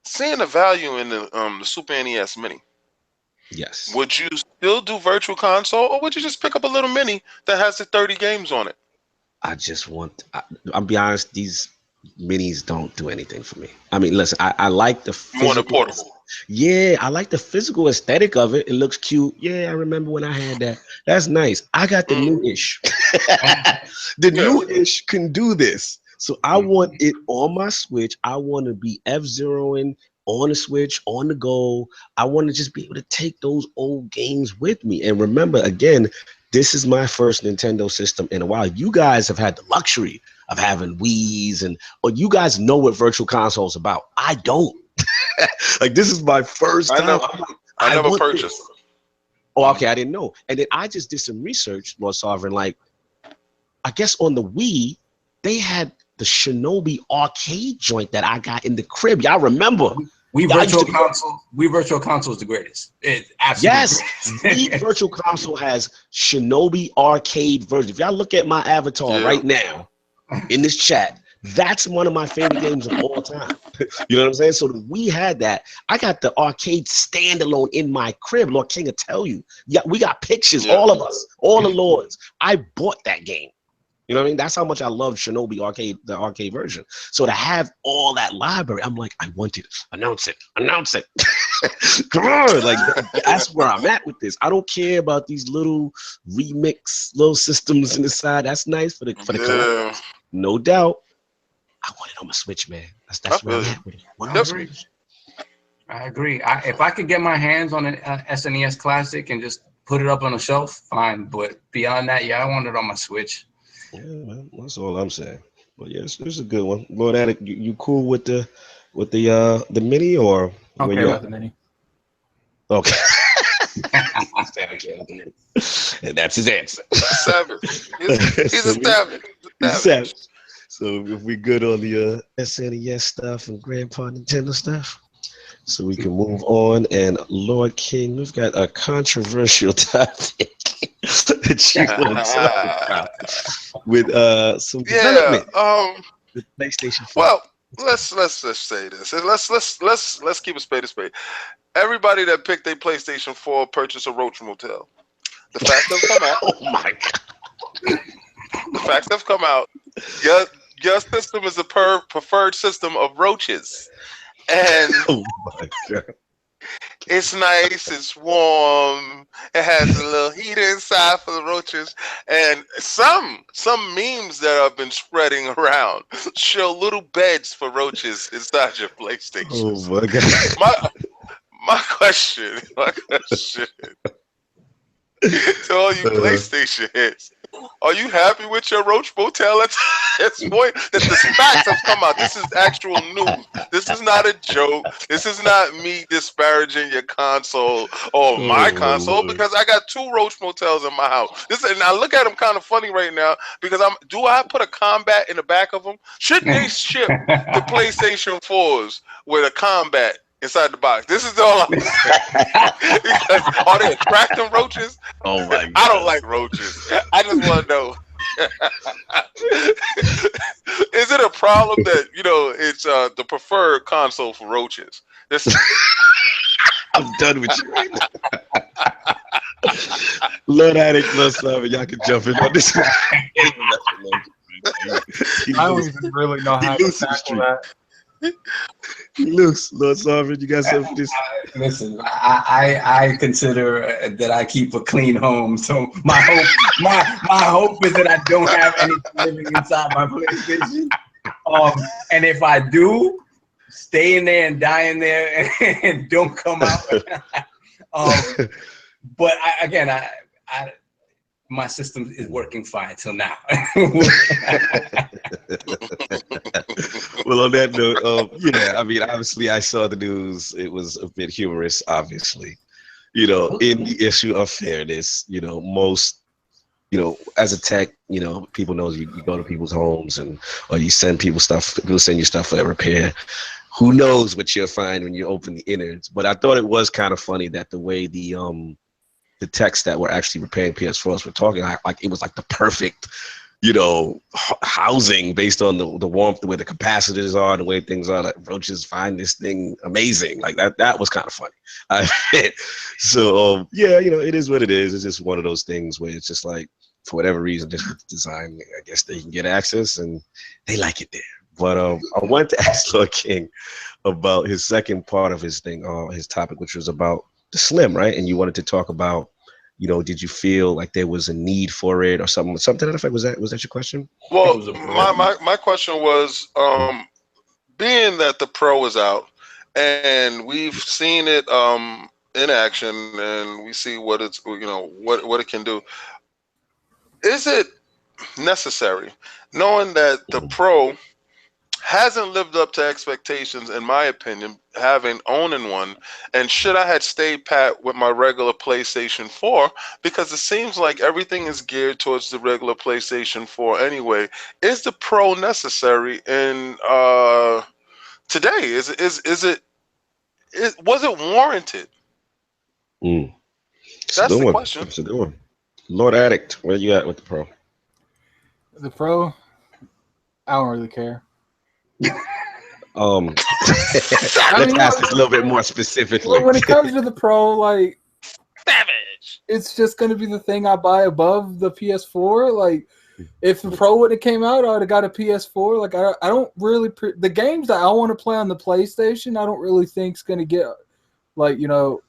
Speaker 4: Seeing the value in the Super NES Mini.
Speaker 1: Yes.
Speaker 4: Would you still do Virtual Console, or would you just pick up a little mini that has the 30 games on it?
Speaker 1: I'll be honest, these minis don't do anything for me. I mean, listen, I like the physical.
Speaker 4: Portable.
Speaker 1: Yeah, I like the physical aesthetic of it. It looks cute. Yeah, I remember when I had that. That's nice. I got the new-ish. The new-ish can do this. So I want it on my Switch. I want to be F-Zeroing on the Switch, on the go. I want to just be able to take those old games with me. And remember, again, this is my first Nintendo system in a while. You guys have had the luxury of having Wii's, or you guys know what Virtual Console is about. I don't. Like, this is my first time.
Speaker 4: I never purchased.
Speaker 1: Oh, okay, I didn't know. And then I just did some research, Lord Sovereign. Like, I guess on the Wii, they had the Shinobi arcade joint that I got in the crib. Y'all remember?
Speaker 3: We virtual console is the greatest. It absolutely
Speaker 1: yes. The virtual console has Shinobi arcade version. If y'all look at my avatar right now in this chat, that's one of my favorite games of all time. You know what I'm saying? So we had that. I got the arcade standalone in my crib. Lord King will tell you. Yeah, we got pictures, all of us, all the lords. I bought that game. You know what I mean? That's how much I love Shinobi arcade, the arcade version. So to have all that library, I'm like, I want it. Announce it. Announce it. Come on. Like, that's where I'm at with this. I don't care about these little remix, little systems in the side. That's nice for the collectors. No doubt. I want it on my Switch, man. That's where I'm at with it.
Speaker 3: I agree. If I could get my hands on an SNES Classic and just put it up on a shelf, fine. But beyond that, I want it on my Switch.
Speaker 1: Yeah, man, that's all I'm saying. But yeah, this is a good one. Lord Addict, you cool with the mini or?
Speaker 2: Okay, with the mini.
Speaker 1: Okay. And that's his answer.
Speaker 4: Savage. He's a savage.
Speaker 1: So if we good on the SNES stuff and Grandpa Nintendo stuff, so we can move on. And Lord King, we've got a controversial topic that you want to talk about with some development. The PlayStation 4.
Speaker 4: Well, let's just say this. Let's keep a spade a spade. Everybody that picked a PlayStation 4 purchased a Roach Motel. The facts have come out.
Speaker 1: Oh my god.
Speaker 4: The facts have come out. Your system is a preferred system of roaches. And
Speaker 1: oh my god.
Speaker 4: It's nice, it's warm, it has a little heater inside for the roaches, and some memes that have been spreading around show little beds for roaches inside your PlayStation.
Speaker 1: Oh my god.
Speaker 4: My question to all you PlayStation heads. Are you happy with your Roach Motel at this point? That the facts have come out. This is actual news. This is not a joke. This is not me disparaging your console or my console because I got 2 Roach Motels in my house. And I look at them kind of funny right now because do I put a combat in the back of them? Should they ship the PlayStation 4s with a combat inside the box? This is all I'm saying. Because are they attracting roaches?
Speaker 1: Oh my god.
Speaker 4: I don't like roaches. I just want to know. Is it a problem that it's the preferred console for roaches?
Speaker 1: I'm done with you right now. Lord Addict, Lord Simon, y'all can jump in on this.
Speaker 2: I don't even really know how to tackle that.
Speaker 1: Loose, Lord Sovereign, you got something for this?
Speaker 3: Listen, I consider that I keep a clean home, so my hope is that I don't have anything living inside my PlayStation. And if I do, stay in there and die in there and don't come out. But my system is working fine till now.
Speaker 1: Well, on that note, I mean, obviously, I saw the news. It was a bit humorous, obviously. In the issue of fairness, most, as a tech, people know you go to people's homes or you send people stuff. People send you stuff for repair. Who knows what you'll find when you open the innards? But I thought it was kind of funny that the way the techs that were actually repairing PS4s were talking, like it was like the perfect, housing based on the warmth, the way the capacitors are, the way things are. Like roaches find this thing amazing. Like that was kind of funny. So it is what it is. It's just one of those things where it's just like, for whatever reason, just with the design, I guess they can get access and they like it there. But I wanted to ask Lord King about his second part of his thing, his topic, which was about the Slim, right? And you wanted to talk about, did you feel like there was a need for it or something to that effect? Was that your question?
Speaker 4: Well, my question was, being that the Pro is out and we've seen it in action and we see what it's what it can do. Is it necessary, knowing that the Pro hasn't lived up to expectations, in my opinion, owning one, and should I had stayed pat with my regular PlayStation 4, because it seems like everything is geared towards the regular PlayStation 4 anyway. Is the Pro necessary in today? Is it was it warranted? That's the question.
Speaker 1: That's a good one. Lord Addict, where you at with the Pro?
Speaker 2: The Pro, I don't really care.
Speaker 1: Let's ask this a little bit more specifically.
Speaker 2: When it comes to the Pro, like,
Speaker 4: Savage.
Speaker 2: it's just gonna be the thing I buy above the PS4. Like, if the Pro wouldn't have came out, I would have got a PS4. Like, I don't really the games that I want to play on the PlayStation, I don't really think is gonna get, like, you know,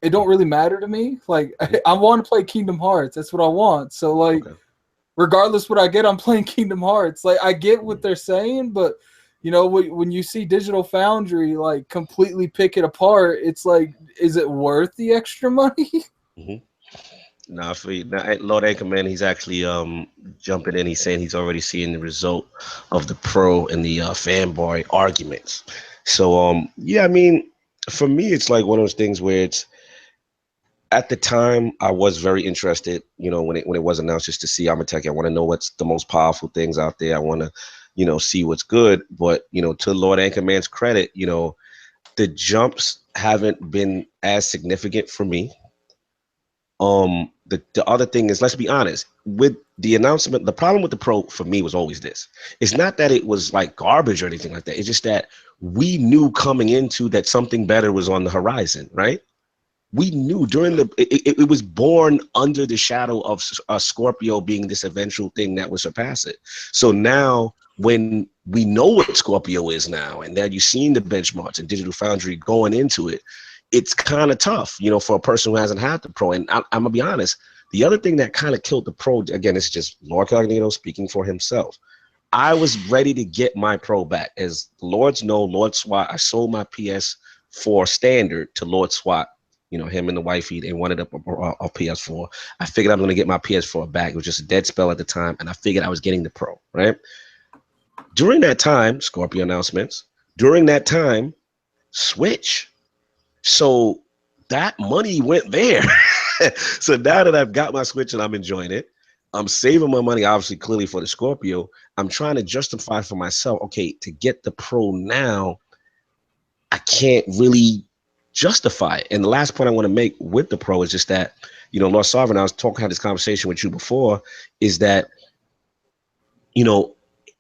Speaker 2: it don't really matter to me. Like, I want to play Kingdom Hearts. That's what I want. So, like, regardless what I get, I'm playing Kingdom Hearts. Like, I get what they're saying, but, you know, when you see Digital Foundry, like, completely pick it apart, it's like, is it worth the extra money?
Speaker 1: Nah, for you. Now, Lord Anchorman, he's actually jumping in. He's saying he's already seeing the result of the Pro and the fanboy arguments. So, yeah, I mean, for me, it's like one of those things where it's, at the time, I was very interested, you know, when it was announced, just to see. I'm a techie. I want to know what's the most powerful things out there. I want to, you know, see what's good. But, you know, to Lord Anchorman's credit, you know, the jumps haven't been as significant for me. The other thing is, let's be honest, with the announcement, the problem with the Pro for me was always this. It's not that it was like garbage or anything like that. It's just that we knew coming into that something better was on the horizon, right? We knew during it was born under the shadow of Scorpio being this eventual thing that would surpass it. So now when we know what Scorpio is now, and that you've seen the benchmarks and Digital Foundry going into it, it's kind of tough, you know, for a person who hasn't had the Pro. And I'm gonna be honest, the other thing that kind of killed the Pro, again, it's just Lord Cognito speaking for himself. I was ready to get my Pro back. As Lords know, Lord SWAT, I sold my PS4 standard to Lord SWAT. You know, him and the wifey, they wanted a PS4. I figured I'm going to get my PS4 back. It was just a dead spell at the time, and I figured I was getting the Pro, right? During that time, Scorpio announcements. During that time, Switch. So that money went there. So now that I've got my Switch and I'm enjoying it, I'm saving my money, obviously, clearly for the Scorpio. I'm trying to justify for myself, okay, to get the Pro now, I can't really justify it. And the last point I want to make with the Pro is just that, you know, Lord Sovereign, I was had this conversation with you before, is that, you know,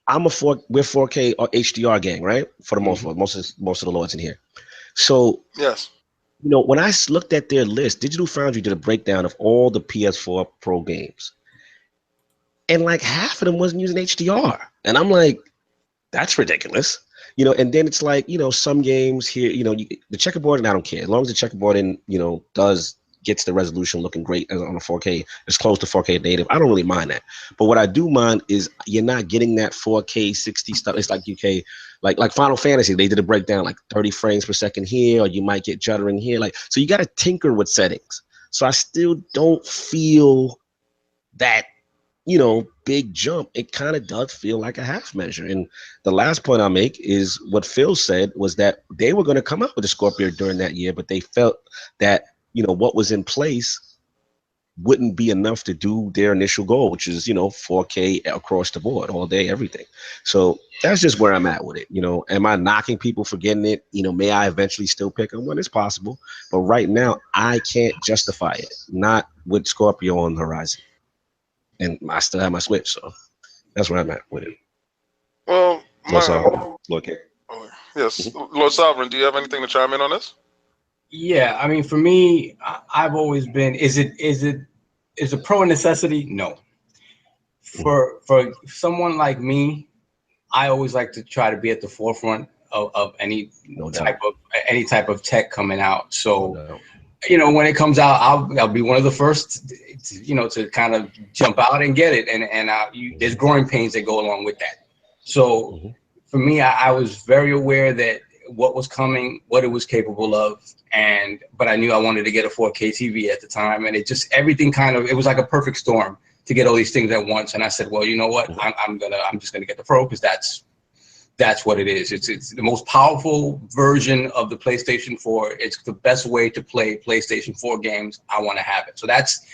Speaker 1: we're 4K or HDR gang, right? For the most part, most of the Lords in here. So,
Speaker 4: yes,
Speaker 1: you know, when I looked at their list, Digital Foundry did a breakdown of all the PS4 Pro games, and like half of them wasn't using HDR, and I'm like, that's ridiculous. You know, and then it's like, you know, some games here, you know, the checkerboard, and I don't care. As long as the checkerboard gets the resolution looking great on a 4K, it's close to 4K native, I don't really mind that. But what I do mind is you're not getting that 4K 60 stuff. It's like UK, like Final Fantasy, they did a breakdown like 30 frames per second here, or you might get juddering here. Like, so you got to tinker with settings. So I still don't feel that, you know, big jump. It kind of does feel like a half measure. And the last point I'll make is what Phil said was that they were going to come out with a Scorpio during that year, but they felt that, you know, what was in place wouldn't be enough to do their initial goal, which is, you know, 4K across the board, all day, everything. So that's just where I'm at with it. You know, am I knocking people for getting it? You know, may I eventually still pick them? Well, it's possible. But right now, I can't justify it, not with Scorpio on the horizon. And I still have my Switch, so that's where I'm at with it.
Speaker 4: Well,
Speaker 1: yes,
Speaker 4: Lord Sovereign, do you have anything to chime in on this?
Speaker 3: Yeah, I mean, for me, I've always been. Is a Pro a necessity? No. For someone like me, I always like to try to be at the forefront of any type of tech coming out. So. You know, when it comes out, I'll be one of the first, to kind of jump out and get it. And there's growing pains that go along with that. So for me, I was very aware that what was coming, what it was capable of, but I knew I wanted to get a 4K TV at the time, and it was like a perfect storm to get all these things at once. And I said, well, you know what, I'm just gonna get the Pro, because that's what it is. It's the most powerful version of the PlayStation 4. It's the best way to play PlayStation 4 games. I want to have it. So that's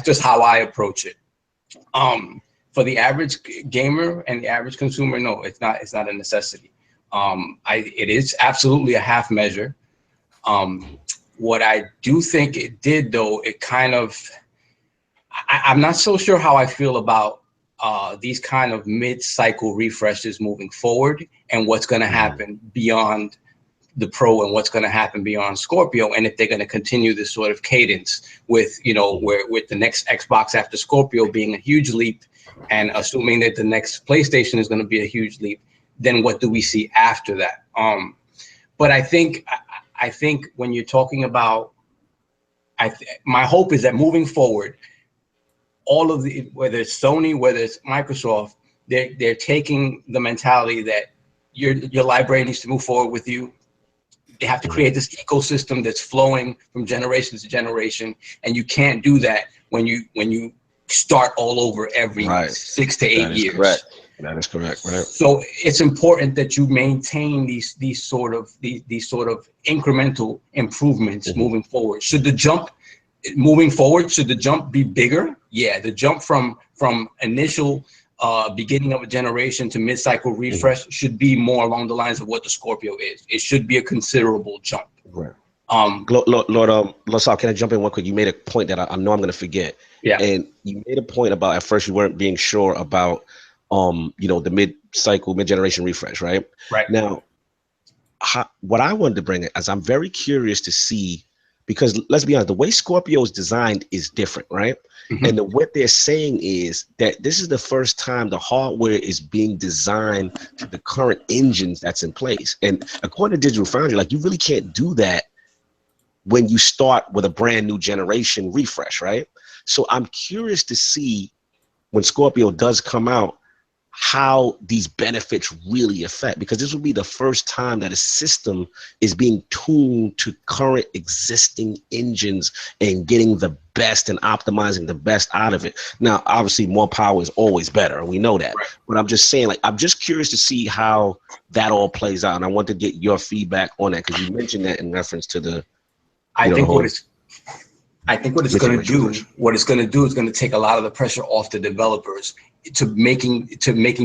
Speaker 3: just how I approach it. For the average gamer and the average consumer, no, it's not a necessity. It is absolutely a half measure. What I do think it did, though, it kind of, I'm not so sure how I feel about these kind of mid-cycle refreshes moving forward, and what's going to happen beyond the Pro, and what's going to happen beyond Scorpio, and if they're going to continue this sort of cadence with, you know, where with the next Xbox after Scorpio being a huge leap, and assuming that the next PlayStation is going to be a huge leap, then what do we see after that? But I think when you're talking about, my hope is that moving forward, all of the, whether it's Sony, whether it's Microsoft, they're taking the mentality that your library needs to move forward with you. They have to create this ecosystem that's flowing from generation to generation, and you can't do that when you start all over every 6 to 8 years.
Speaker 1: Correct. That is correct, right?
Speaker 3: So it's important that you maintain these sort of incremental improvements moving forward. Should the jump be bigger? Yeah, the jump from initial beginning of a generation to mid-cycle refresh should be more along the lines of what the Scorpio is. It should be a considerable jump.
Speaker 1: Right. Lord Sal, can I jump in one quick? You made a point that I know I'm going to forget.
Speaker 3: Yeah.
Speaker 1: And you made a point about at first you weren't being sure about you know, the mid-cycle, mid-generation refresh, right?
Speaker 3: Right.
Speaker 1: Now, what I wanted to bring is I'm very curious to see, because let's be honest, the way Scorpio is designed is different, right? And what they're saying is that this is the first time the hardware is being designed to the current engines that's in place. And according to Digital Foundry, like, you really can't do that when you start with a brand new generation refresh, right? So I'm curious to see when Scorpio does come out, how these benefits really affect, because this will be the first time that a system is being tuned to current existing engines and getting the best and optimizing the best out of it. Now, obviously, more power is always better, and we know that. Right. But I'm just saying, like, I'm just curious to see how that all plays out, and I want to get your feedback on that, because you mentioned that in reference to the.
Speaker 3: I think what it's going to do is going to take a lot of the pressure off the developers to making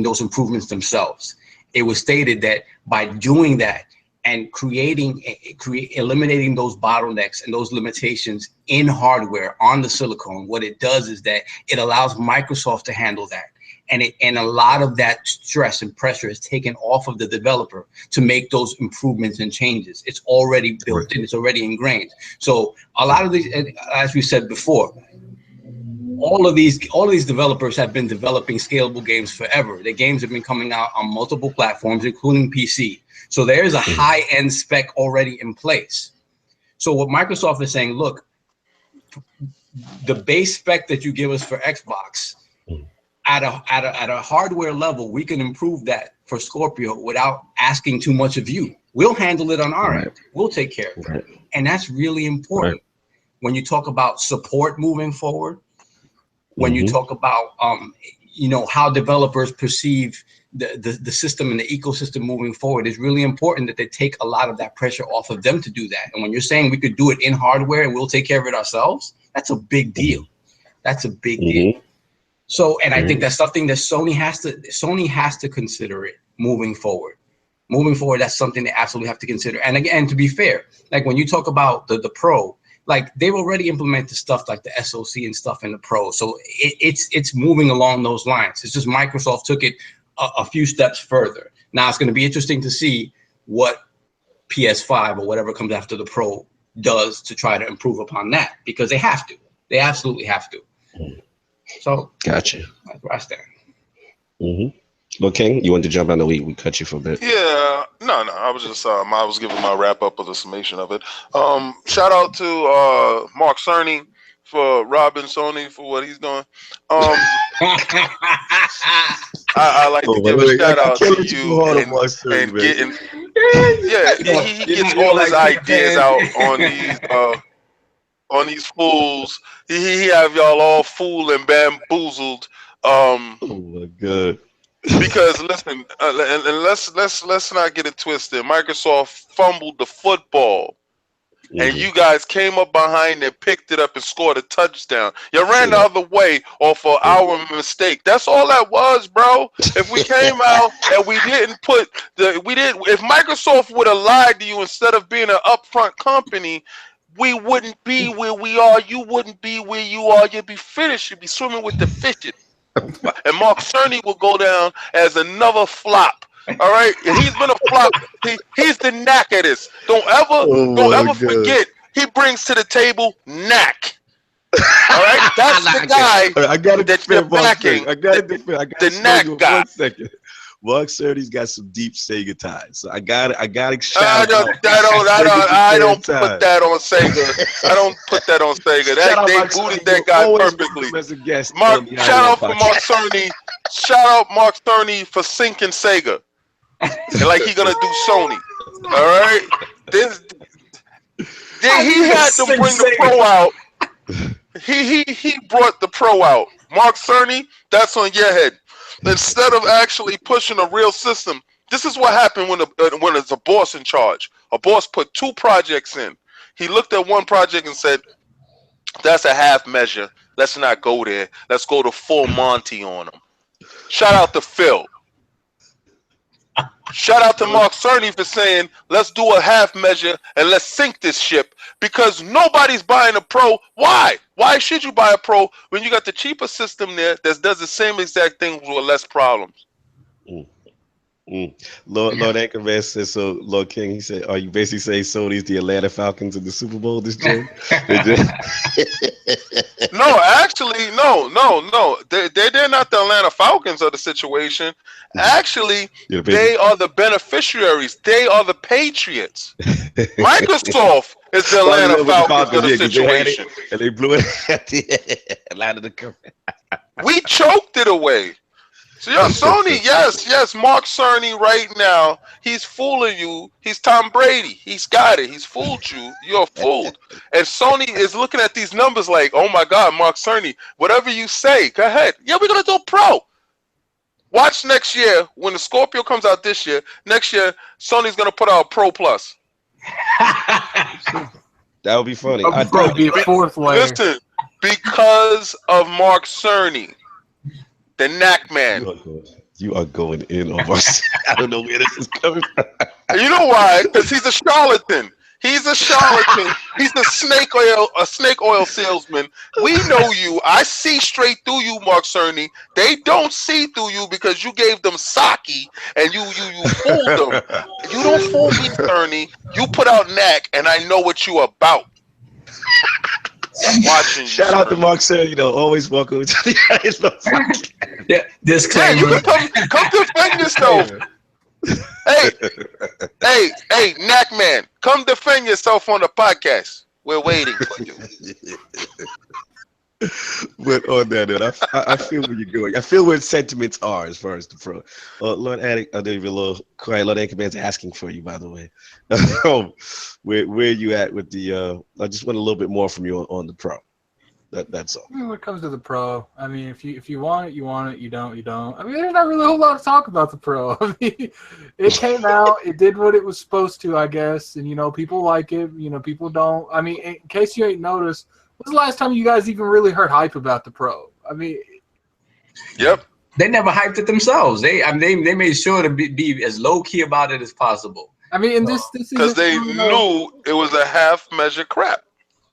Speaker 3: those improvements themselves. It was stated that by doing that and eliminating those bottlenecks and those limitations in hardware on the silicone, what it does is that it allows Microsoft to handle that. And a lot of that stress and pressure is taken off of the developer to make those improvements and changes. It's already built in, it's already ingrained. So a lot of these, as we said before, all of these developers have been developing scalable games forever. The games have been coming out on multiple platforms, including PC. So there's a high-end spec already in place. So what Microsoft is saying, look, the base spec that you give us for Xbox, at a hardware level, we can improve that for Scorpio without asking too much of you. We'll handle it on our end. We'll take care of it. And that's really important. When you talk about support moving forward, when you talk about you know, how developers perceive the system and the ecosystem moving forward, it's really important that they take a lot of that pressure off of them to do that. And when you're saying we could do it in hardware and we'll take care of it ourselves, that's a big deal. That's a big deal. So, and I think that's something that Sony has to consider it moving forward. Moving forward, that's something they absolutely have to consider. And again, to be fair, like when you talk about the Pro, like they've already implemented stuff like the SoC and stuff in the Pro. So it's moving along those lines. It's just Microsoft took it a few steps further. Now it's going to be interesting to see what PS5 or whatever comes after the Pro does to try to improve upon that, because they have to. They absolutely have to. So
Speaker 1: gotcha.
Speaker 3: That's where I stand.
Speaker 1: Well, King, you want to jump? I know we cut you for a bit.
Speaker 4: Yeah, no. I was just I was giving my wrap up of the summation of it. Shout out to Mark Cerny for robbing Sony for what he's doing. I like to give a shout out to you and getting. Yeah, he gets all his ideas out on these fools. He have y'all all fooled and bamboozled.
Speaker 1: Oh my god.
Speaker 4: Because listen, and let's not get it twisted. Microsoft fumbled the football and you guys came up behind and picked it up and scored a touchdown. You ran the other way off of our mistake. That's all that was, bro. If we came out and we didn't if Microsoft would have lied to you instead of being an upfront company, we wouldn't be where we are. You wouldn't be where you are. You'd be finished. You'd be swimming with the fishes. And Mark Cerny will go down as another flop. All right, and he's been a flop. He's the knack at this. Don't ever forget. He brings to the table knack. All right, that's the guy that you're backing.
Speaker 1: I got to defend.
Speaker 4: The knack guy.
Speaker 1: 1 second. Mark Cerny's got some deep Sega ties, so I got to shout out.
Speaker 4: I don't put that on Sega. I don't put that on Sega. They booted that guy perfectly. Shout out for Mark Cerny. Shout out Mark Cerny for sinking Sega. Like he gonna do Sony. All right. He had to bring the pro out. He brought the pro out. Mark Cerny, that's on your head. Instead of actually pushing a real system, this is what happened when there's a boss in charge. A boss put 2 projects in. He looked at one project and said, "That's a half measure. Let's not go there. Let's go to full Monty on them." Shout out to Phil. Shout out to Mark Cerny for saying, "Let's do a half measure and let's sink this ship," because nobody's buying a pro. Why? Why should you buy a pro when you got the cheaper system there that does the same exact thing with less problems?
Speaker 1: Lord Anchorman says so. Lord King, he said, "Are you basically saying Sony's the Atlanta Falcons in the Super Bowl this year?"
Speaker 4: No, actually, no. They're not the Atlanta Falcons of the situation. Actually, they are the beneficiaries. They are the Patriots. Microsoft is the Atlanta Falcons of the situation.
Speaker 1: And they blew it at the Atlanta.
Speaker 4: We choked it away. So Sony, yes, Mark Cerny right now, he's fooling you. He's Tom Brady. He's got it. He's fooled you. You're fooled. And Sony is looking at these numbers like, "Oh my God, Mark Cerny, whatever you say, go ahead. Yeah, we're gonna do a pro." Watch next year when the Scorpio comes out this year. Next year, Sony's gonna put out a Pro Plus.
Speaker 1: That would be funny.
Speaker 2: Be a 4th layer.
Speaker 4: Listen, because of Mark Cerny. The knack man.
Speaker 1: You are going in on us. I don't know where this is coming from.
Speaker 4: You know why? Because he's a charlatan. He's a charlatan. He's a snake oil salesman. We know you. I see straight through you, Mark Cerny. They don't see through you because you gave them sake and you fooled them. You don't fool me, Cerny. You put out knack, and I know what you about. Watching.
Speaker 1: Shout out to Mark Cerny, always welcome to the podcast.
Speaker 3: Yeah, disclaimer.
Speaker 4: You can come defend yourself. Hey, Knack Man, come defend yourself on the podcast. We're waiting for you.
Speaker 1: But on that note, I feel where you're going. I feel where sentiments are as far as the pro. Lord Attic, I know you're a little quiet. Lord Anchorman's asking for you, by the way. Where are you at with the? I just want a little bit more from you on the pro. That's all.
Speaker 2: When it comes to the pro, I mean, if you want it, you want it. You don't, you don't. I mean, there's not really a whole lot to talk about the pro. I mean, it came out, it did what it was supposed to, I guess, and people like it. People don't. I mean, in case you ain't noticed. When's the last time you guys even really heard hype about the pro? I mean,
Speaker 4: yep.
Speaker 3: They never hyped it themselves. They made sure to be as low key about it as possible.
Speaker 2: I mean, and this
Speaker 4: because they knew it was a half measure crap.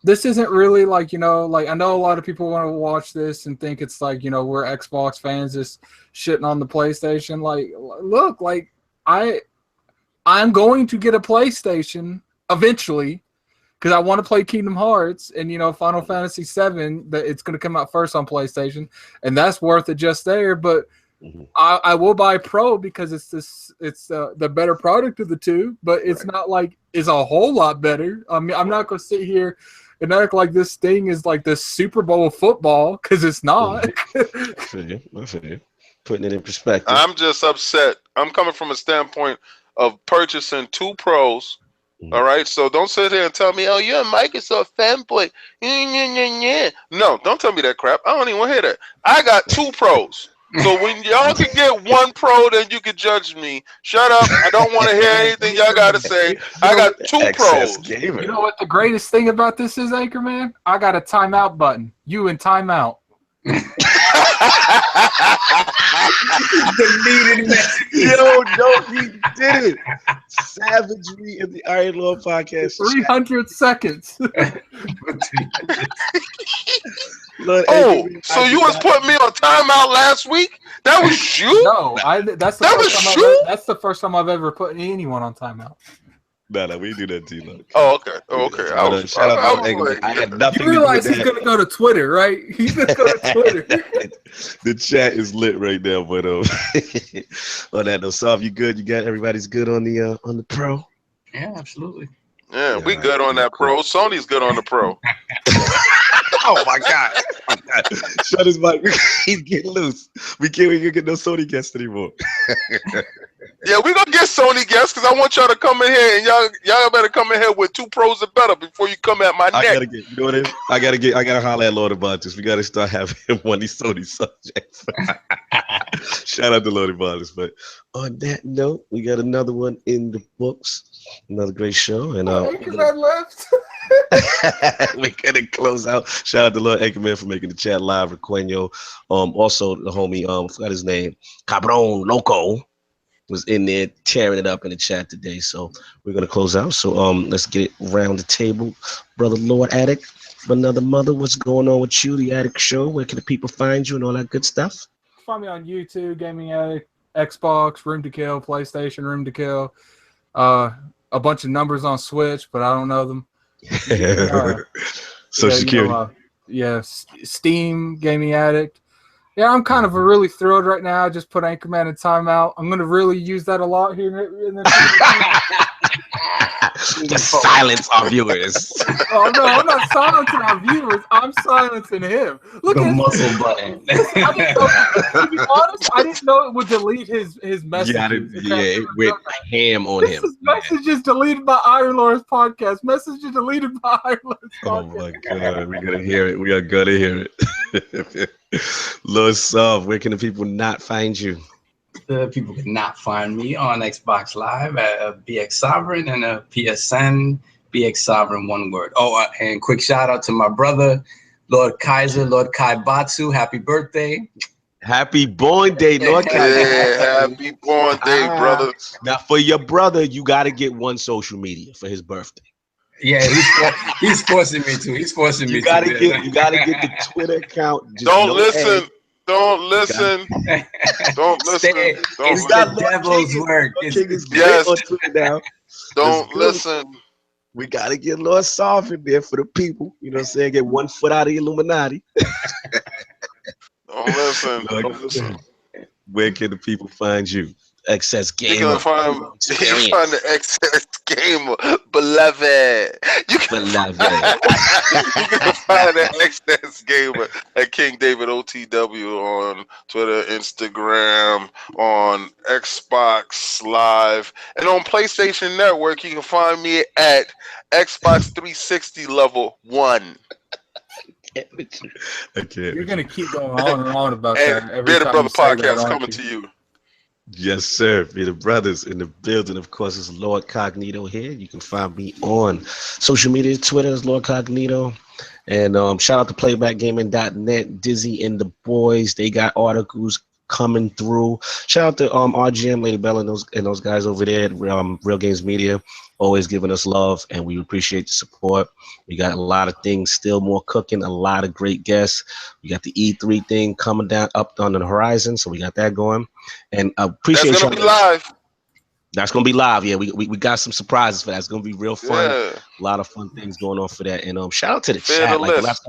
Speaker 2: This isn't really like I know a lot of people want to watch this and think it's like we're Xbox fans just shitting on the PlayStation. Like, look, like I'm going to get a PlayStation eventually. Because I want to play Kingdom Hearts and Final Fantasy VII, that it's going to come out first on PlayStation, and that's worth it just there. But I will buy Pro because it's the better product of the two. But it's not like it's a whole lot better. I mean, I'm not going to sit here and act like this thing is like the Super Bowl of football because it's not.
Speaker 1: I feel you. Putting it in perspective.
Speaker 4: I'm just upset. I'm coming from a standpoint of purchasing 2 Pros. All right, so don't sit here and tell me, "Oh, you're a Microsoft fanboy." No, don't tell me that crap. I don't even want to hear that. I got 2 Pros. So when y'all can get one pro, then you can judge me. Shut up. I don't want to hear anything y'all got to say. I got 2 pros.
Speaker 1: Gamer.
Speaker 2: You know what the greatest thing about this is, Anchorman? I got a timeout button. You in timeout.
Speaker 3: Deleted messages.
Speaker 1: Yo, no, he did it. Savagery in the Iron Lord podcast.
Speaker 2: 300 seconds.
Speaker 1: Lord,
Speaker 4: Oh, so you was putting me on timeout last week? That was you?
Speaker 2: No, that's the first time I've ever put anyone on timeout.
Speaker 1: No, we do that too. Look.
Speaker 4: Oh, okay. Oh, okay.
Speaker 1: Shout out to Anchorman. I had nothing
Speaker 2: You realize he's going to go to Twitter, right? He's going to go to Twitter.
Speaker 1: The chat is lit right now, but on that note, Soft, you good? You got everybody's good on the pro?
Speaker 3: Yeah, absolutely.
Speaker 4: Yeah, we good on that pro. Sony's good on the pro.
Speaker 1: Oh my God. Shut his mic. He's getting loose. We can't get no Sony guests anymore.
Speaker 4: Yeah, we gonna get Sony guests because I want y'all to come in here and y'all better come in here with 2 pros or better before you come at my neck.
Speaker 1: You know what it is? I gotta holler at Lord about this. We gotta start having him on these Sony subjects. Shout out to Lord about this. But on that note, we got another one in the books. Another great show. And
Speaker 2: Anchorman left.
Speaker 1: we're gonna close out. Shout out to Lord Anchorman for making the chat live. Requeno. Also the homie, forgot his name, Cabron Loco, was in there tearing it up in the chat today. So we're gonna close out. So let's get it around the table. Brother Lord Addict, another mother, what's going on with you? The Addict Show. Where can the people find you and all that good stuff?
Speaker 2: Find me on YouTube, Gaming Addict, Xbox, Room to Kill, PlayStation, Room to Kill. A bunch of numbers on Switch, but I don't know them.
Speaker 1: Social Security.
Speaker 2: Steam, Gaming Addict. Yeah, I'm kind of really thrilled right now. I just put Anchorman in timeout. I'm going to really use that a lot here in the
Speaker 1: Just silence our viewers.
Speaker 2: Oh, no, I'm not silencing our viewers. I'm silencing him. Look
Speaker 3: the
Speaker 2: at
Speaker 3: muscle button.
Speaker 2: To be honest, I didn't know it would delete his messages.
Speaker 1: It went ham on him.
Speaker 2: Messages deleted by Iron Lord's podcast. Messages deleted by Iron Lord's podcast.
Speaker 1: Oh my God, we're gonna hear it. We are gonna hear it. Lord Soft, where can the people not find you?
Speaker 3: The people cannot find me on Xbox Live at BX Sovereign and a PSN BX Sovereign, one word. Oh, and quick shout out to my brother, Lord Kaiser, Lord Kai Batsu. Happy birthday.
Speaker 1: Happy born day, Lord Kaiser.
Speaker 4: Yeah, happy born day, brother.
Speaker 1: Now, for your brother, you got to get one social media for his birthday.
Speaker 3: Yeah, he's forcing me to. He's forcing me
Speaker 1: You gotta
Speaker 3: to.
Speaker 1: get the Twitter account. Just
Speaker 4: Don't listen. Don't listen. Don't listen.
Speaker 3: It's the devil's work.
Speaker 4: Yes.
Speaker 1: On Twitter now.
Speaker 4: Don't listen.
Speaker 1: We gotta get Lord Soft in there for the people. You know what I'm saying? Get 1 foot out of the Illuminati.
Speaker 4: Don't listen. Don't listen.
Speaker 1: Where can the people find you? Excess Gamer.
Speaker 4: You can find the Excess Gamer, beloved. You can find the Excess Gamer at King David OTW on Twitter, Instagram, on Xbox Live, and on PlayStation Network. You can find me at Xbox 360 level 1.
Speaker 2: You're gonna keep going on and on about
Speaker 4: and
Speaker 2: that.
Speaker 4: Bearded Brother Podcast coming to you.
Speaker 1: Yes, sir. Bearded Brothers in the building. Of course, it's Lord Cognito here. You can find me on social media. Twitter is Lord Cognito. And shout out to playbackgaming.net, Dizzy and the boys. They got articles coming through. Shout out to RGM, Lady Bella, and those guys over there at Real Games Media, always giving us love, and we appreciate the support. We got a lot of things still more cooking, a lot of great guests. We got the E3 thing coming down up on the horizon, so we got that going. And I appreciate
Speaker 4: that's gonna be live.
Speaker 1: That's gonna be live. Yeah, we got some surprises for that. It's gonna be real fun.
Speaker 4: Yeah.
Speaker 1: A lot of fun things going on for that. And shout out to the
Speaker 4: Fair
Speaker 1: chat.
Speaker 4: the
Speaker 1: Like the
Speaker 4: list.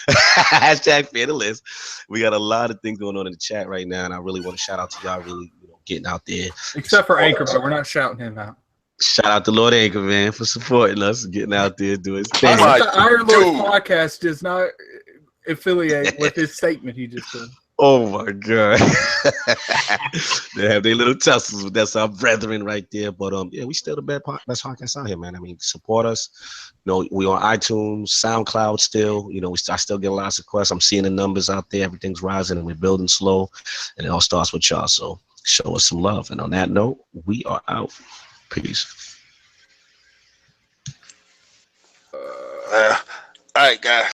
Speaker 1: hashtag Fair the List. We got a lot of things going on in the chat right now, and I really want to shout out to y'all really getting out there.
Speaker 2: Except for Anchor, but we're not shouting him out.
Speaker 1: Shout out to Lord Anchor, man, for supporting us, getting out there, doing his thing.
Speaker 2: The Iron Lord podcast does not affiliate with his statement he just said.
Speaker 1: Oh my God. They have their little tussles, but that's our brethren right there. But yeah, we still the best podcast out here, man. I mean, support us. You know, we on iTunes, SoundCloud still. You know, I still get lots of requests. I'm seeing the numbers out there. Everything's rising and we're building slow. And it all starts with y'all. So show us some love. And on that note, we are out. Peace.
Speaker 4: All right, guys.